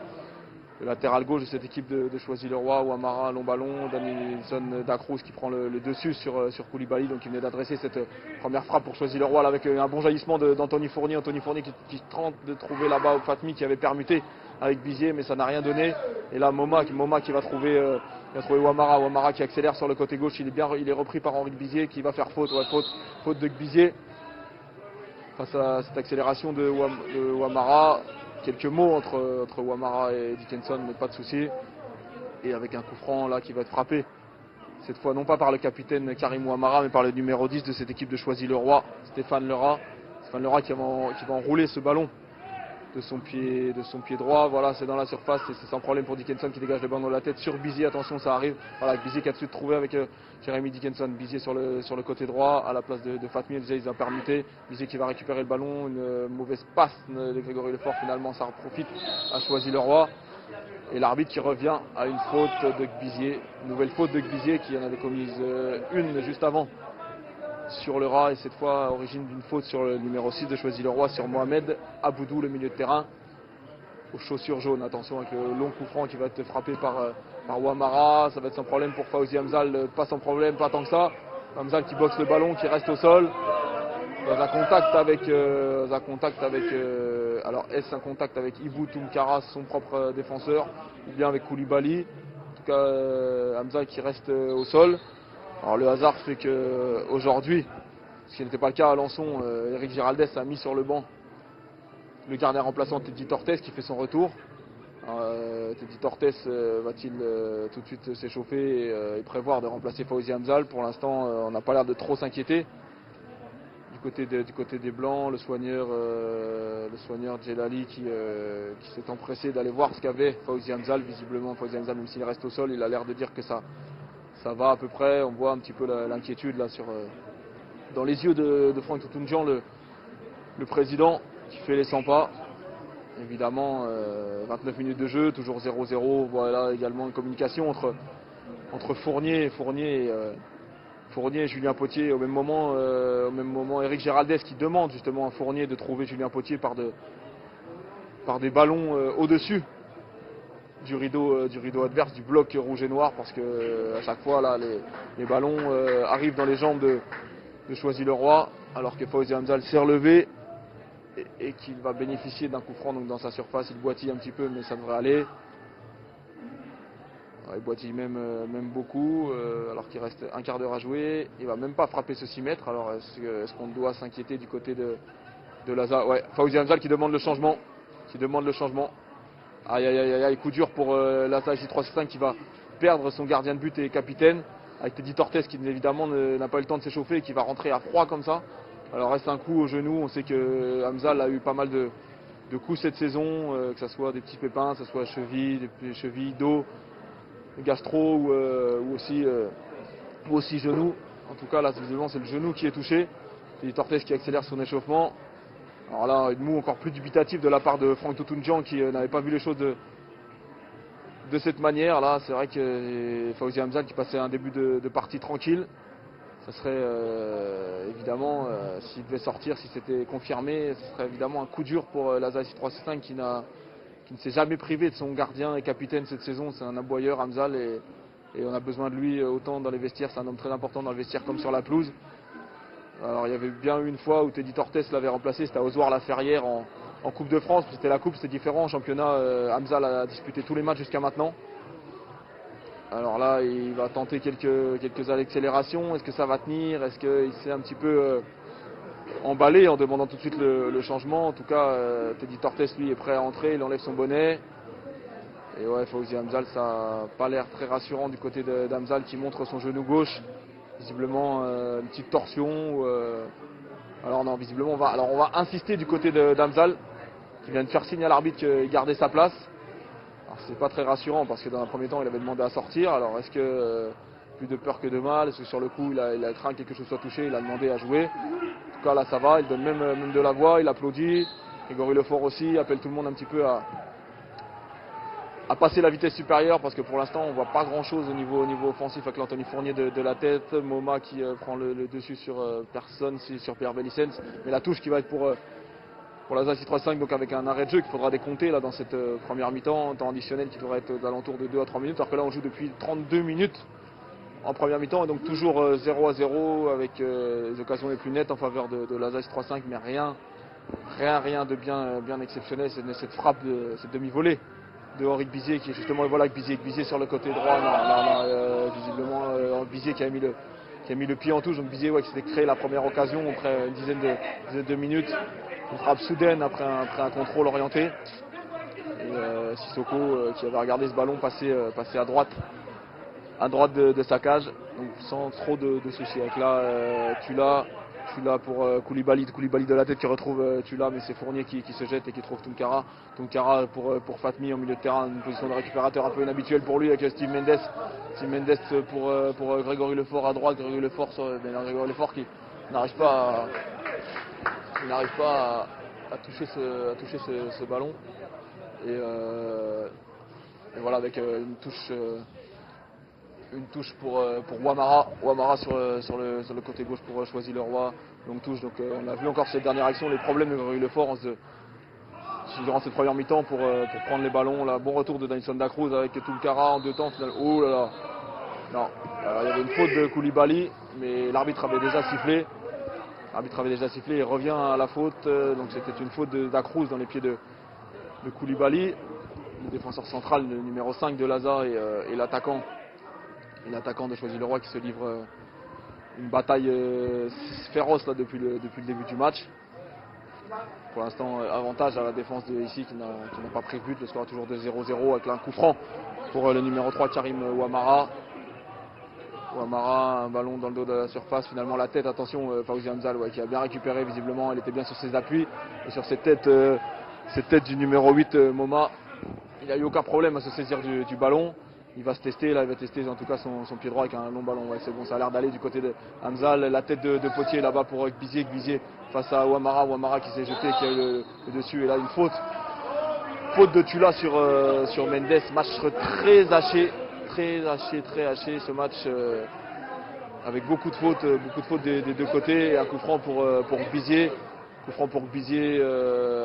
Le latéral gauche de cette équipe de Choisy-le-Roi, Ouammara, long ballon, Danielson Dacruz qui prend le dessus sur Koulibaly, donc il venait d'adresser cette première frappe pour Choisy-le-Roi avec un bon jaillissement d'Anthony Fournier. Anthony Fournier qui tente de trouver là-bas au Fatmi qui avait permuté avec Bizier, mais ça n'a rien donné. Et là, Moma qui va trouver Ouammara qui accélère sur le côté gauche. Il est repris par Henri Bizier qui va faire faute de Bizier. Face à cette accélération de Ouammara, quelques mots entre Ouammara et Dickinson, mais pas de souci. Et avec un coup franc là qui va être frappé. Cette fois non pas par le capitaine Karim Ouammara, mais par le numéro 10 de cette équipe de Choisy-le-Roi, Stéphane Lerat. Stéphane Lerat qui va enrouler ce ballon de son pied droit. Voilà, c'est dans la surface et c'est sans problème pour Dickinson qui dégage le ballon de la tête sur Bizier. Attention, ça arrive. Voilà, Bizier qui a tout de suite trouvé avec Jérémy Dickinson. Bizier sur le côté droit à la place de Fatmi. Déjà, ils ont permuté. Bizier qui va récupérer le ballon. Une mauvaise passe de Grégory Lefort. Finalement, ça profite à Choisy-le-Roi. Et l'arbitre qui revient à une faute de Gbizier. Une nouvelle faute de Gbizier qui en avait commise une juste avant sur le rat, et cette fois origine d'une faute sur le numéro 6 de Choisy-le-Roi, sur Mohamed Aboudou, le milieu de terrain, aux chaussures jaunes. Attention avec le long coup franc qui va être frappé par Ouammara. Ça va être sans problème pour Fawzi Hamzal, pas sans problème, pas tant que ça. Hamzal qui boxe le ballon, qui reste au sol. Dans un contact avec alors est-ce un contact avec Ibou Toumkara, son propre défenseur, ou bien avec Koulibaly. En tout cas, Hamzal qui reste au sol. Alors le hasard fait qu'aujourd'hui, ce qui n'était pas le cas à Alençon, Eric Giraldez a mis sur le banc le gardien remplaçant Teddy Tortes qui fait son retour. Teddy Tortes va-t-il tout de suite s'échauffer et prévoir de remplacer Fawzi Hamzal? Pour l'instant, on n'a pas l'air de trop s'inquiéter. Du côté des Blancs, le soigneur Djelali qui s'est empressé d'aller voir ce qu'avait Fawzi Hamzal. Visiblement, Fawzi Hamzal, même s'il reste au sol, il a l'air de dire que ça va à peu près. On voit un petit peu l'inquiétude là dans les yeux de Franck Toutounjian, le président, qui fait les 100 pas. Évidemment, 29 minutes de jeu, toujours 0-0. Voilà également une communication entre Fournier et Julien Potier. Au même moment, Eric Giraldez qui demande justement à Fournier de trouver Julien Potier par des ballons au-dessus du rideau adverse, du bloc rouge et noir, parce que à chaque fois là, les ballons arrivent dans les jambes de Choisy-le-Roi, alors que Fawzi Hamzal s'est relevé et qu'il va bénéficier d'un coup franc donc dans sa surface. Il boitille un petit peu, mais ça devrait aller. Il boitille même beaucoup, alors qu'il reste un quart d'heure à jouer. Il va même pas frapper ce 6 mètres. Alors est-ce qu'on doit s'inquiéter du côté de Lazare? Ouais, Fawzi Hamzal qui demande le changement. Aïe, coup dur pour Lazare J365 qui va perdre son gardien de but et capitaine, avec Teddy Tortes qui évidemment n'a pas eu le temps de s'échauffer et qui va rentrer à froid comme ça. Alors reste un coup au genou. On sait que Hamzal a eu pas mal de coups cette saison, que ce soit des petits pépins, que ce soit des chevilles, dos, gastro ou aussi genou. En tout cas là visiblement c'est le genou qui est touché. Teddy Tortes qui accélère son échauffement. Alors là, une moue encore plus dubitatif de la part de Franck Toutounjian qui n'avait pas vu les choses de cette manière. Là, c'est vrai que Fawzi Hamzal qui passait un début de partie tranquille. Ça serait évidemment, s'il devait sortir, si c'était confirmé, ce serait évidemment un coup dur pour Lazare 365 qui ne s'est jamais privé de son gardien et capitaine cette saison. C'est un aboyeur, Hamzal, et on a besoin de lui autant dans les vestiaires. C'est un homme très important dans le vestiaire comme sur la pelouse. Alors il y avait bien eu une fois où Teddy Tortes l'avait remplacé, c'était à Ozoir-la-Ferrière en Coupe de France. C'était la Coupe, c'était différent. En championnat, Hamzal a disputé tous les matchs jusqu'à maintenant. Alors là, il va tenter quelques accélérations. Est-ce que ça va tenir? Est-ce qu'il s'est un petit peu emballé en demandant tout de suite le changement? En tout cas, Teddy Tortes, lui, est prêt à entrer. Il enlève son bonnet. Et ouais, Fawzi Hamzal, ça n'a pas l'air très rassurant du côté d'Hamzal qui montre son genou gauche. Visiblement une petite torsion. Alors non, visiblement on va insister du côté d'Hamzal qui vient de faire signe à l'arbitre qu'il gardait sa place. Alors c'est pas très rassurant parce que dans un premier temps il avait demandé à sortir. Alors est-ce que plus de peur que de mal? Est-ce que sur le coup il a craint que quelque chose soit touché? Il a demandé à jouer. En tout cas là ça va, il donne même de la voix, il applaudit. Grégory Lefort aussi appelle tout le monde un petit peu à passer la vitesse supérieure parce que pour l'instant on voit pas grand chose au niveau offensif avec l'Anthony Fournier de la tête, Moma qui prend le dessus sur personne, sur Pierre Bellicens, mais la touche qui va être pour la ZAC 3-5, donc avec un arrêt de jeu qu'il faudra décompter là dans cette première mi-temps, temps additionnel qui devrait être d'alentour de 2 à 3 minutes, alors que là on joue depuis 32 minutes en première mi-temps et donc toujours 0-0 avec les occasions les plus nettes en faveur de la ZAC 3-5, mais rien de bien exceptionnel, c'est cette frappe, cette demi-volée de Henri Bizier qui est justement, et voilà, Bizier sur le côté droit, visiblement Bizier qui a mis le pied en touche, donc Bizier qui s'était créé la première occasion après une dizaine de minutes, une frappe soudaine après un contrôle orienté, et Sissoko qui avait regardé ce ballon passer à droite de sa cage, donc sans trop de soucis. Avec là, Tula pour Koulibaly de la tête qui retrouve Tula, mais c'est Fournier qui se jette et qui trouve Tunkara. Tunkara pour Fatmi en milieu de terrain, une position de récupérateur un peu inhabituelle pour lui avec Steve Mendes. Steve Mendes pour Grégory Lefort à droite, Grégory Lefort qui n'arrive pas à toucher ce ballon. Et voilà, avec une touche pour Ouamara sur le côté gauche pour Choisy-le-Roi, longue touche. Donc on a vu encore cette dernière action les problèmes de Grégory Lefort durant cette première mi-temps pour prendre les ballons. Là, bon retour de Davinson Da Cruz avec Tunkara en deux temps. Oh là là, non, il y avait une faute de Koulibaly, mais l'arbitre avait déjà sifflé. Il revient à la faute, donc c'était une faute de Da Cruz dans les pieds de Koulibaly, le défenseur central, le numéro 5 de l'ASA et l'attaquant de Choisy-le-Roi qui se livre une bataille féroce là, depuis le début du match. Pour l'instant, avantage à la défense ici qui n'a pas pris de but. Le score est toujours de 0-0 avec un coup franc pour le numéro 3 Karim Ouamara. Ouamara, un ballon dans le dos de la surface, finalement la tête, attention Fawzi Hamzal qui a bien récupéré visiblement, il était bien sur ses appuis et sur cette tête du numéro 8 Moma. Il n'a eu aucun problème à se saisir du ballon. Il va se tester, là il va tester en tout cas son pied droit avec un long ballon. Ouais, c'est bon, ça a l'air d'aller du côté de Hamzal. La tête de Potier là-bas pour Bizier face à Ouamara qui s'est jeté, qui a eu le dessus. Et là une faute de Tula sur Mendes. Match très haché ce match avec beaucoup de fautes des deux côtés. Et un coup franc pour Bizier.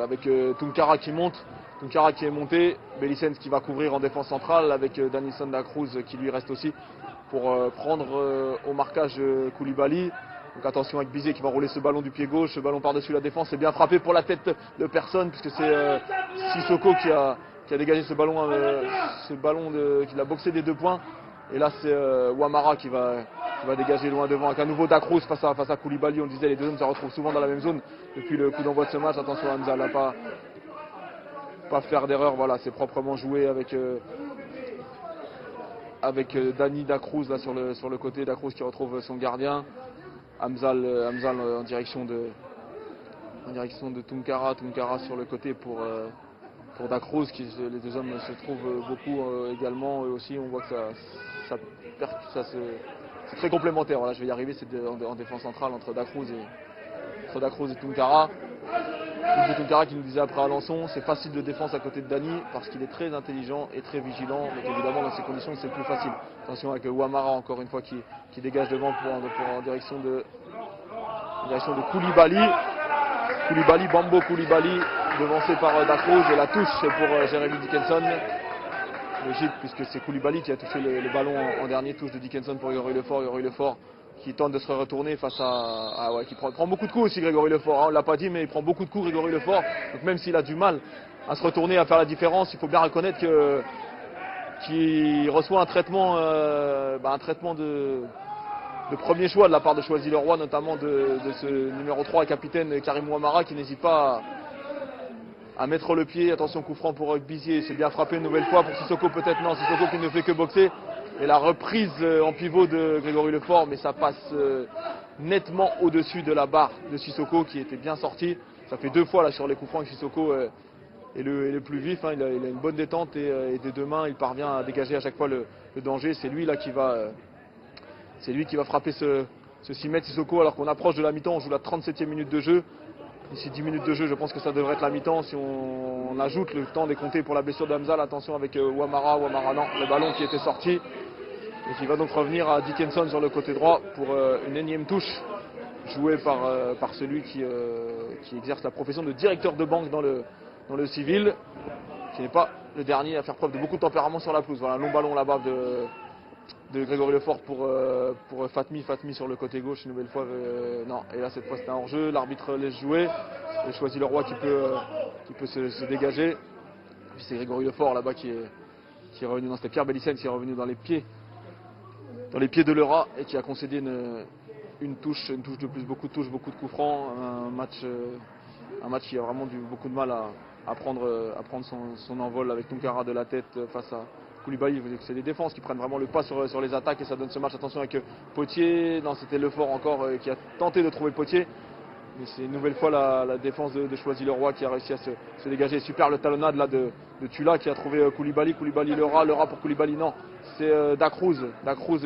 Avec Tunkara qui monte. Tunkara qui est monté, Bellicens qui va couvrir en défense centrale avec Davinson Da Cruz qui lui reste aussi pour prendre au marquage Koulibaly. Donc attention avec Bizier qui va rouler ce ballon du pied gauche, ce ballon par-dessus la défense, c'est bien frappé pour la tête de personne puisque c'est Sissoko qui a dégagé ce ballon qui l'a boxé des 2 points. Et là c'est Ouamara qui va dégager loin devant avec un nouveau Da Cruz face à Koulibaly. On disait les deux hommes se retrouvent souvent dans la même zone depuis le coup d'envoi de ce match. Attention à Hamza, là pas faire d'erreur, voilà, c'est proprement joué avec Dani Da Cruz là sur le côté, Da Cruz qui retrouve son gardien. Hamzal en direction de Tunkara sur le côté pour Da Cruz, les deux hommes se trouvent beaucoup également, eux aussi on voit que c'est très complémentaire. Voilà, je vais y arriver, c'est en défense centrale entre Da Cruz et Tunkara. Tunkara qui nous disait après Alençon, c'est facile de défense à côté de Dani parce qu'il est très intelligent et très vigilant, donc évidemment dans ces conditions c'est plus facile. Attention avec Ouamara encore une fois qui dégage devant en direction de Koulibaly, Bambo Koulibaly devancé par Da Cruz, et la touche c'est pour Jérémy Dickinson. Logique puisque c'est Koulibaly qui a touché le ballon en dernier, touche de Dickinson pour Grégory Lefort qui tente de se retourner face qui prend beaucoup de coups aussi Grégory Lefort, hein, on ne l'a pas dit mais il prend beaucoup de coups Grégory Lefort, donc même s'il a du mal à se retourner, à faire la différence, il faut bien reconnaître qu'il reçoit un traitement de premier choix de la part de Choisy-le-Roi, notamment de ce numéro 3 capitaine Karim Ouamara qui n'hésite pas à mettre le pied. Attention, coup franc pour Bizier, c'est bien frappé une nouvelle fois pour Sissoko, peut-être non, Sissoko qui ne fait que boxer. Et la reprise en pivot de Grégory Lefort, mais ça passe nettement au-dessus de la barre de Sissoko qui était bien sorti. Ça fait 2 fois là sur les coups francs que Sissoko est le plus vif, hein. Il a une bonne détente et des 2 mains il parvient à dégager à chaque fois le danger. C'est lui là qui va frapper ce ce 6 mètres Sissoko alors qu'on approche de la mi-temps, on joue la 37e minute de jeu. D'ici 10 minutes de jeu, je pense que ça devrait être la mi-temps. Si on ajoute le temps décompté pour la blessure d'Hamza, attention avec Ouammara non, le ballon qui était sorti. Et qui va donc revenir à Dickinson sur le côté droit pour une énième touche jouée par celui qui exerce la profession de directeur de banque dans le civil, qui n'est pas le dernier à faire preuve de beaucoup de tempérament sur la pelouse. Voilà un long ballon là-bas de Grégory Lefort pour Fatmi sur le côté gauche, une nouvelle fois. Non, et là cette fois c'est un hors-jeu, l'arbitre laisse jouer et choisit le roi qui peut se dégager. Puis c'est Grégory Lefort là-bas qui est revenu, non c'était Pierre Bellicène qui est revenu dans les pieds de Leura et qui a concédé une touche de plus, beaucoup de touches, beaucoup de coups francs, un match qui a vraiment beaucoup de mal à prendre son envol avec Tunkara de la tête face à Koulibaly. C'est des défenses qui prennent vraiment le pas sur les attaques et ça donne ce match. Attention avec Potier, non c'était Lefort encore qui a tenté de trouver Potier. Mais c'est une nouvelle fois la défense de Choisy-le-Roi qui a réussi à se dégager. Super le talonnade là de Tula qui a trouvé Koulibaly Leura pour Koulibaly, non. C'est Dacruz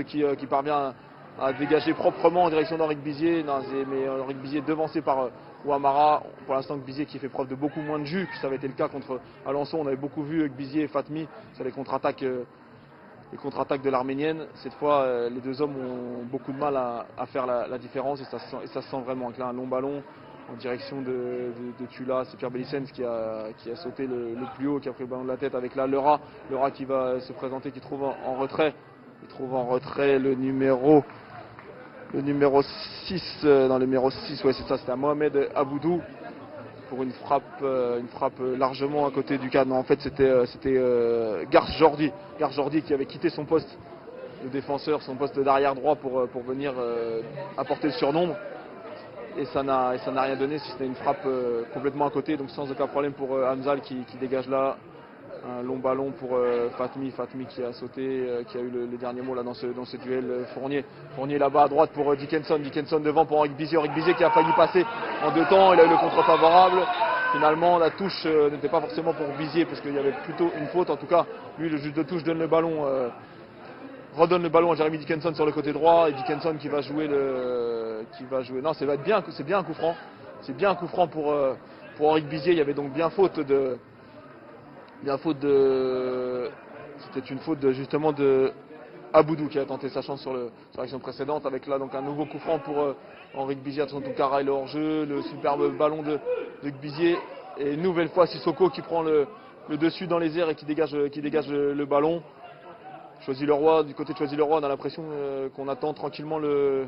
qui parvient à dégager proprement en direction d'Henrique Bizier. Mais Henrique Bizier devancé par Ouammara. Pour l'instant, Bizier qui fait preuve de beaucoup moins de jus que ça avait été le cas contre Alençon. On avait beaucoup vu Bizier et Fatmi sur les contre-attaques de l'Arménienne. Cette fois, les deux hommes ont beaucoup de mal à faire la différence et ça se sent vraiment. Donc là, un long ballon en direction de Tula, c'est Pierre Bellicène qui a sauté le plus haut, qui a pris le ballon de la tête avec la Leura qui va se présenter, qui trouve en retrait. Il trouve en retrait le numéro 6, dans le numéro 6, ouais c'est ça, c'était à Mohamed Aboudou pour une frappe largement à côté du cadre. En fait c'était Garce Jordi qui avait quitté son poste de défenseur, son poste d'arrière droit pour venir apporter le surnombre. Et ça n'a rien donné si c'était une frappe complètement à côté, donc sans aucun problème pour Hamzal qui dégage là. Un long ballon pour Fatmi qui a sauté, qui a eu le dernier mot là dans ce duel. Fournier là-bas à droite pour Dickinson devant pour Henrique Bizier qui a failli passer en deux temps, il a eu le contre favorable. Finalement la touche n'était pas forcément pour Bizier parce qu'il y avait plutôt une faute. En tout cas lui le juge de touche redonne le ballon à Jeremy Dickinson sur le côté droit et Dickinson qui va jouer non c'est bien un coup franc. C'est bien un coup franc pour Henrique Bizier. Il y avait donc bien faute c'était une faute justement de Aboudou qui a tenté sa chance sur l'action précédente avec là donc un nouveau coup franc pour Henrique Bizier. Son Tunkara et le hors-jeu, le superbe ballon de Bizier et une nouvelle fois Sissoko qui prend le dessus dans les airs et qui dégage le ballon. Choisy-le-Roi, du côté de Choisy-le-Roi, on a l'impression qu'on attend tranquillement le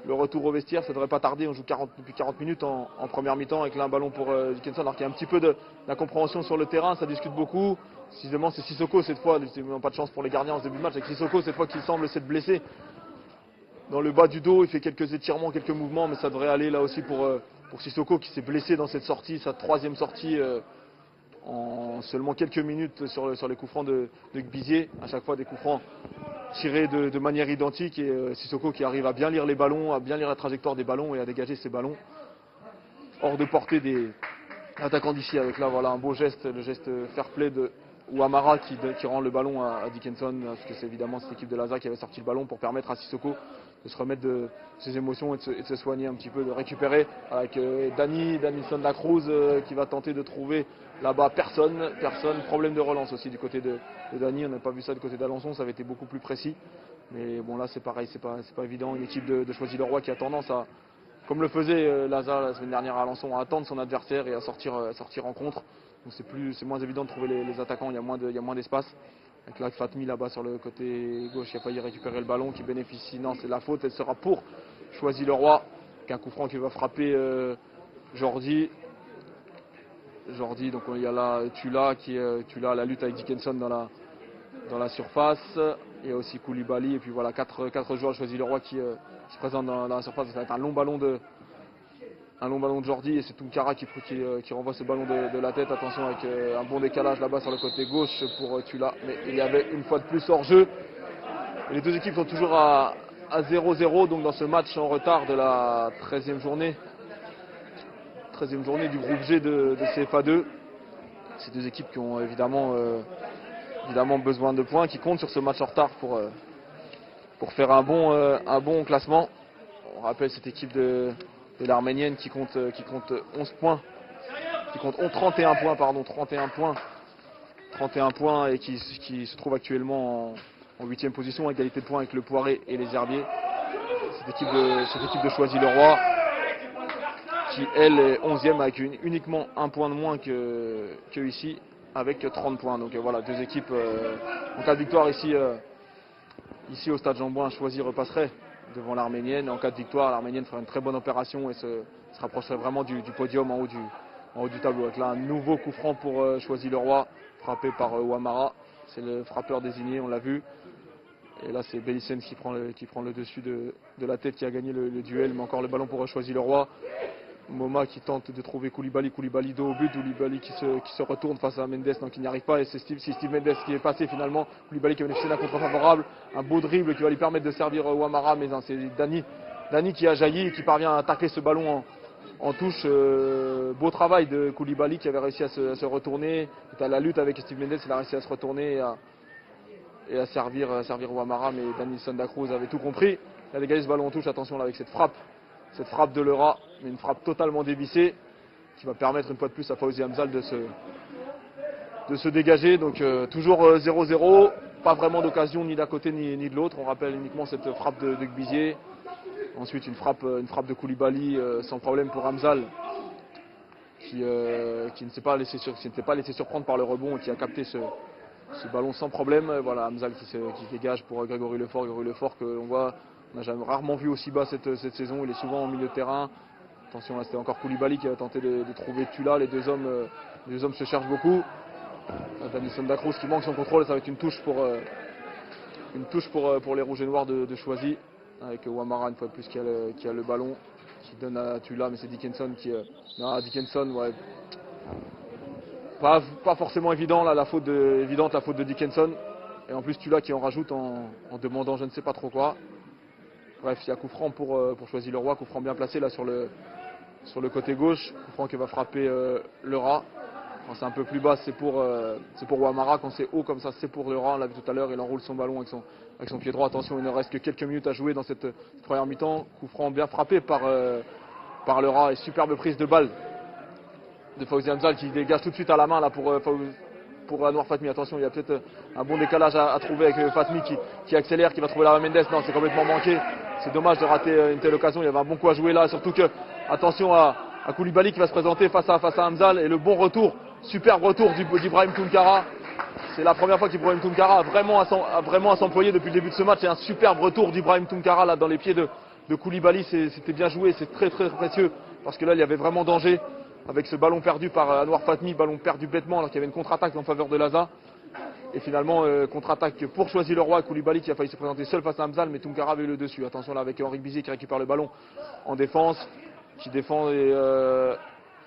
retour au vestiaire. Ça devrait pas tarder, on joue depuis 40 minutes en première mi-temps avec là un ballon pour Dickinson, alors qu'il y a un petit peu d'incompréhension sur le terrain, ça discute beaucoup. Précisément c'est Sissoko cette fois, c'est pas de chance pour les gardiens en ce début de match, avec Sissoko cette fois qui semble s'être blessé dans le bas du dos, il fait quelques étirements, quelques mouvements, mais ça devrait aller là aussi pour Sissoko qui s'est blessé dans cette sortie, sa troisième sortie en seulement quelques minutes sur les coups francs de Bizier. À chaque fois des coups francs tirés de manière identique et Sissoko qui arrive à bien lire les ballons, à bien lire la trajectoire des ballons et à dégager ces ballons hors de portée des attaquants d'ici. Avec là voilà un beau geste, le geste fair play de Ouammara qui rend le ballon à Dickinson, parce que c'est évidemment cette équipe de Laza qui avait sorti le ballon pour permettre à Sissoko de se remettre de ses émotions et de se soigner un petit peu, de récupérer avec Danilson Dacruz qui va tenter de trouver là-bas personne, problème de relance aussi du côté de Dani. On n'a pas vu ça du côté d'Alençon, ça avait été beaucoup plus précis, mais bon là c'est pareil, c'est pas évident. Une équipe de Choisy-le-Roi qui a tendance à, comme le faisait Laza la semaine dernière à Alençon, à attendre son adversaire et à sortir en contre. Donc c'est moins évident de trouver les attaquants, il y a moins d'espace. Avec là Fatmi là-bas sur le côté gauche qui a failli récupérer le ballon, qui bénéficie, non c'est la faute, elle sera pour Choisy-le-Roi, avec un coup franc qui va frapper Jordi, donc il y a là Tula à la lutte avec Dickinson dans la surface. Il y a aussi Koulibaly et puis voilà 4 joueurs de Choisy-le-Roi qui se présentent dans la surface. Ça va être un long ballon de Jordi et c'est Tunkara qui renvoie ce ballon de la tête. Attention avec un bon décalage là-bas sur le côté gauche pour Tula, mais il y avait une fois de plus hors jeu. Et les deux équipes sont toujours à 0-0 donc dans ce match en retard de la 13e journée du groupe G de CFA2. Ces deux équipes qui ont évidemment besoin de points, qui comptent sur ce match en retard pour faire un bon classement. On rappelle cette équipe de l'Arménienne qui compte 11 points, qui compte 31 points, pardon, 31 points et qui se trouve actuellement en 8e position, à égalité de points avec le Poiré et les Herbiers. Cette équipe de Choisy-le-Roi qui, elle, est 11e avec uniquement un point de moins que ici, avec 30 points. Donc voilà, deux équipes. En cas de victoire ici au Stade Jean-Bouin, Choisy repasserait devant l'Arménienne. En cas de victoire, l'Arménienne ferait une très bonne opération et se rapprocherait vraiment du podium en haut du tableau. Avec là un nouveau coup franc pour Choisy-le-Roi, frappé par Ouammara. C'est le frappeur désigné, on l'a vu. Et là, c'est Bellicens qui prend le dessus de la tête, qui a gagné le duel. Mais encore le ballon pour Choisy-le-Roi. Moma qui tente de trouver Koulibaly dos au but, Koulibaly qui se retourne face à Mendes, donc il n'y arrive pas, et c'est Steve Mendes qui est passé finalement. Koulibaly qui a bénéficié d'un contre favorable, un beau dribble qui va lui permettre de servir Ouammara, mais c'est Dani qui a jailli et qui parvient à tacler ce ballon en touche. Beau travail de Koulibaly qui avait réussi à se retourner, à la lutte avec Steve Mendes, il a réussi à se retourner et à servir Ouammara, mais Dani Santa Cruz avait tout compris. Il a dégagé ce ballon en touche, attention là avec cette frappe de Leura, mais une frappe totalement dévissée qui va permettre une fois de plus à Fawzi Hamzal de se dégager. Donc toujours 0-0, pas vraiment d'occasion ni d'un côté ni de l'autre. On rappelle uniquement cette frappe de Gbizier. Ensuite une frappe de Koulibaly sans problème pour Hamzal qui ne s'était pas laissé surprendre par le rebond et qui a capté ce ballon sans problème. Voilà, Hamzal qui dégage pour Grégory Lefort. Grégory Lefort que l'on voit. On n'a jamais rarement vu aussi bas cette saison, il est souvent en milieu de terrain. Attention, là c'était encore Koulibaly qui a tenté de trouver Tula, les deux hommes se cherchent beaucoup. Dani Santa Cruz qui manque son contrôle, ça va être une touche pour les rouges et noirs de Choisy, avec Ouammara une fois de plus qui a le ballon, qui donne à Tula, mais c'est Dickinson Dickinson, ouais. Pas forcément évident là, la faute de Dickinson. Et en plus Tula qui en rajoute en demandant je ne sais pas trop quoi. Bref, il y a coup franc pour Choisy-le-Roi, coup franc bien placé là sur le côté gauche, coup franc qui va frapper Leura. Quand c'est un peu plus bas, c'est pour Ouammara. Quand c'est haut comme ça, c'est pour Leura. On l'a vu tout à l'heure, il enroule son ballon avec son pied droit. Attention, il ne reste que quelques minutes à jouer dans cette première mi-temps. Coup franc bien frappé par Leura et superbe prise de balle de Fawzi Hamzal qui dégage tout de suite à la main là pour Anouar Fatmi. Attention, il y a peut-être un bon décalage à trouver avec Fatmi qui accélère, qui va trouver la Mendes. Non, c'est complètement manqué. C'est dommage de rater une telle occasion. Il y avait un bon coup à jouer là. Surtout que, attention à Koulibaly qui va se présenter face à Hamzal. Et le bon retour, superbe retour d'Ibrahim Tounkara. C'est la première fois qu'Ibrahim Tounkara a vraiment à s'employer depuis le début de ce match. Et un superbe retour d'Ibrahim Tounkara là dans les pieds de Koulibaly. C'était bien joué. C'est très très précieux. Parce que là, il y avait vraiment danger. Avec ce ballon perdu par Anouar Fatmi, ballon perdu bêtement, alors qu'il y avait une contre-attaque en faveur de Laza. Et finalement, contre-attaque pour Choisy-le-Roi, Koulibaly qui a failli se présenter seul face à Hamzal, mais Tounkara avait eu le dessus. Attention là avec Henri Bizier qui récupère le ballon en défense, qui défend et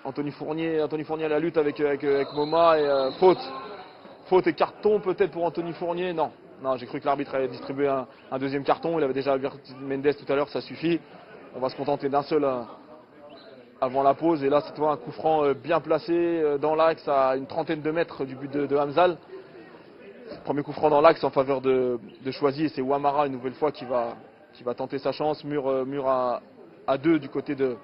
Anthony Fournier à la lutte avec Moma et faute et carton peut-être pour Anthony Fournier. Non, j'ai cru que l'arbitre allait distribuer un deuxième carton. Il avait déjà averti Mendes tout à l'heure, ça suffit. On va se contenter d'un seul avant la pause. Et là, c'est un coup franc bien placé dans l'axe à une trentaine de mètres du but de Hamzal. Premier coup franc dans l'axe en faveur de Choisy et c'est Ouammara une nouvelle fois qui va tenter sa chance. Mur à 2 du côté de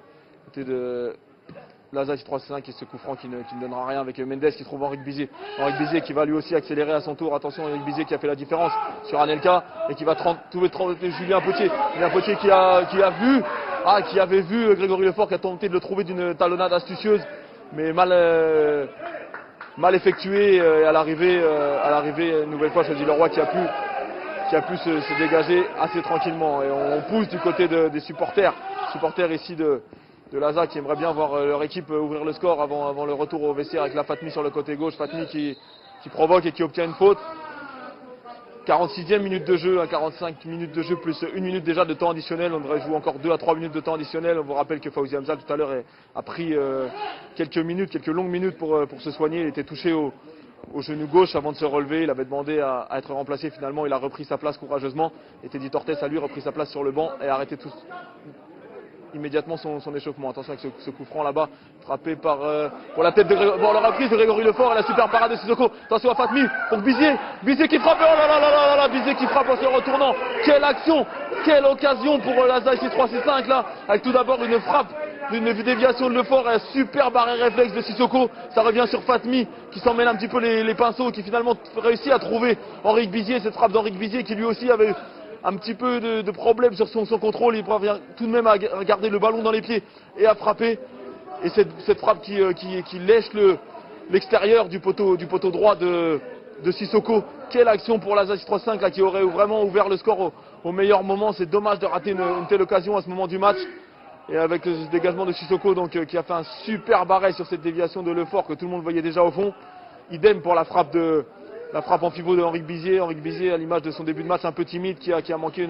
Laza 3-5 et ce coup franc qui ne donnera rien avec Mendes qui trouve Henri Bizier. Henri Bizier qui va lui aussi accélérer à son tour. Attention, Henri Bizier qui a fait la différence sur Anelka et qui va trouver Julien Potier. Julien Potier qui avait vu Grégory Lefort qui a tenté de le trouver d'une talonnade astucieuse mais mal effectuée et à l'arrivée une nouvelle fois Choisy-le-Roi qui a pu se dégager assez tranquillement et on pousse du côté des supporters ici de Laza qui aimeraient bien voir leur équipe ouvrir le score avant le retour au vestiaire avec la Fatmi sur le côté gauche. Fatmi qui provoque et qui obtient une faute. 46e minute de jeu, 45 minutes de jeu plus 1 minute déjà de temps additionnel. On devrait jouer encore 2 à 3 minutes de temps additionnel. On vous rappelle que Fawzi Hamzal tout à l'heure a pris quelques longues minutes pour se soigner. Il était touché au genou gauche avant de se relever. Il avait demandé à être remplacé. Finalement, il a repris sa place courageusement. Et Teddy Tortes a lui repris sa place sur le banc et a arrêté tout immédiatement son échauffement. Attention avec ce coup franc là-bas, frappé par pour la tête de Grégory. Bon, la reprise de Grégory Lefort et la super parade de Sissoko. Attention à Fatmi pour Bizier. Bizier qui frappe. Oh là là là là là, Bizier qui frappe en se retournant. Quelle action, quelle occasion pour l'Asa ici 3-6-5 là. Avec tout d'abord une frappe, une déviation de Lefort et un super barré réflexe de Sissoko. Ça revient sur Fatmi qui s'en mêle un petit peu les pinceaux, qui finalement réussit à trouver Henrique Bizier. Cette frappe d'Henrique Bizier qui lui aussi avait un petit peu de problème sur son contrôle. Il parvient tout de même à garder le ballon dans les pieds et à frapper. Et cette frappe qui lèche l'extérieur du poteau droit de Sissoko. Quelle action pour l'Asa 3-5 là, qui aurait vraiment ouvert le score au meilleur moment. C'est dommage de rater une telle occasion à ce moment du match. Et avec ce dégagement de Sissoko donc, qui a fait un super barré sur cette déviation de Lefort que tout le monde voyait déjà au fond. Idem pour la frappe en pivot de Henrique Bizier. Henrique Bizier, à l'image de son début de match un peu timide, qui a manqué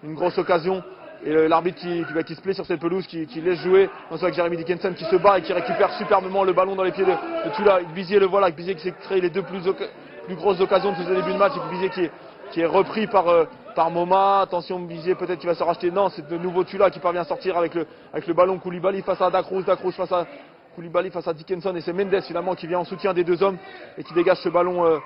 une grosse occasion. Et l'arbitre qui se plaît sur cette pelouse, qui laisse jouer. On voit avec Jeremy Dickinson qui se bat et qui récupère superbement le ballon dans les pieds de Tula. Bizier le voilà, Bizier qui s'est créé les deux plus grosses occasions de ce début de match. Et Bizier qui est repris par Moma. Attention, Bizier peut-être qu'il va se racheter. Non, c'est de nouveau Tula qui parvient à sortir avec le ballon. Koulibaly face à Dacruz face à Koulibaly face à Dickinson. Et c'est Mendes finalement qui vient en soutien des deux hommes et qui dégage ce ballon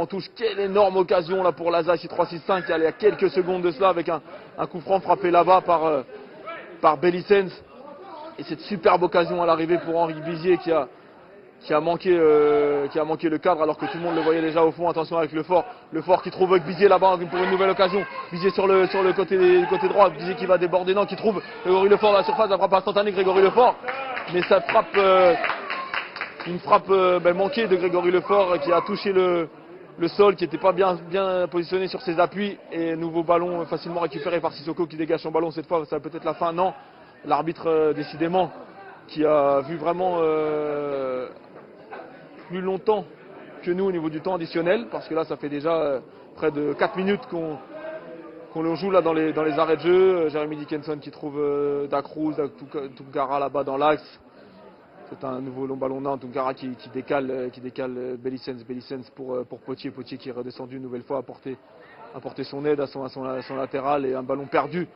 en touche. Quelle énorme occasion là pour l'Asa ici 3-6-5. Il y a quelques secondes de cela avec un coup franc frappé là-bas par Bellicens. Et cette superbe occasion à l'arrivée pour Henrique Bizier qui a manqué le cadre alors que tout le monde le voyait déjà au fond. Attention avec Lefort qui trouve avec Bizier là-bas pour une nouvelle occasion. Bizier sur le côté droit. Bizier qui va déborder, non, qui trouve Grégory Lefort dans la surface. La frappe instantanée Grégory Lefort. Mais ça frappe... une frappe manquée de Grégory Lefort qui a touché le sol, qui n'était pas bien positionné sur ses appuis. Et nouveau ballon facilement récupéré par Sissoko qui dégage son ballon. Cette fois, ça va peut-être la fin. Non, l'arbitre décidément qui a vu vraiment plus longtemps que nous au niveau du temps additionnel. Parce que là, ça fait déjà près de 4 minutes qu'on le joue là dans les arrêts de jeu. Jeremy Dickinson qui trouve Dacruz, Toungara là-bas dans l'axe. C'est un nouveau long ballon d'un Toungara qui décale Bellicens pour Potier qui est redescendu une nouvelle fois apporter son aide à son latéral et un ballon perdu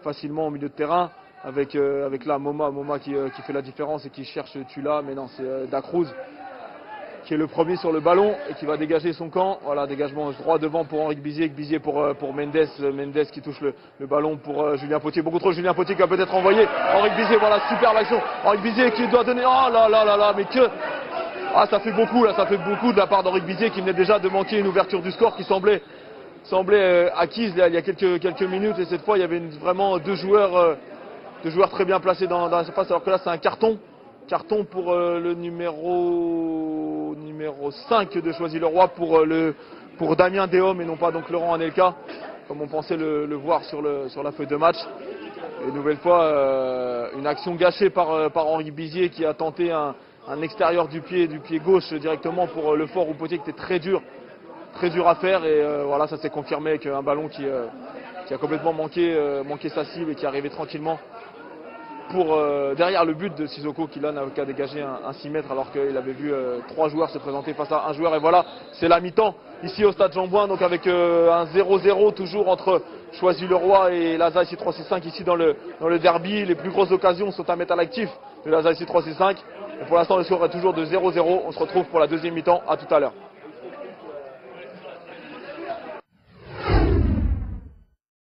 facilement au milieu de terrain avec là Moma qui fait la différence et qui cherche Tula, mais non, c'est Dacruz qui est le premier sur le ballon et qui va dégager son camp. Voilà, dégagement droit devant pour Henrique Bizier pour Mendes qui touche le ballon pour Julien Potier. Beaucoup trop Julien Potier qui va peut-être envoyer Henrique Bizier. Voilà, superbe action. Henrique Bizier qui doit donner. Oh là là là là, mais que... Ah, ça fait beaucoup de la part d'Henrique Bizier qui venait déjà de manquer une ouverture du score qui semblait acquise là, il y a quelques minutes. Et cette fois, il y avait vraiment deux joueurs très bien placés dans la surface, alors que là, c'est un carton pour le numéro 5 de Choisy-le-Roi pour Damien Déhomme et non pas donc Laurent Anelka comme on pensait le voir sur la feuille de match. Et nouvelle fois une action gâchée par Henrique Bizier qui a tenté un extérieur du pied gauche directement pour Lefort ou Potier qui était très dur à faire. Et voilà, ça s'est confirmé avec un ballon qui a complètement manqué sa cible et qui est arrivé tranquillement derrière le but de Sissoko qui là n'a qu'à dégager un 6 mètres alors qu'il avait vu 3 joueurs se présenter face à un joueur. Et voilà, c'est la mi-temps ici au stade Jean-Bouin, donc avec un 0-0 toujours entre Choisy-le-Roi et l'Asa ici 3-6-5 ici dans le derby. Les plus grosses occasions sont à mettre à l'actif de l'Asa ici 3-6-5. Et pour l'instant le score est toujours de 0-0. On se retrouve pour la deuxième mi-temps. À tout à l'heure.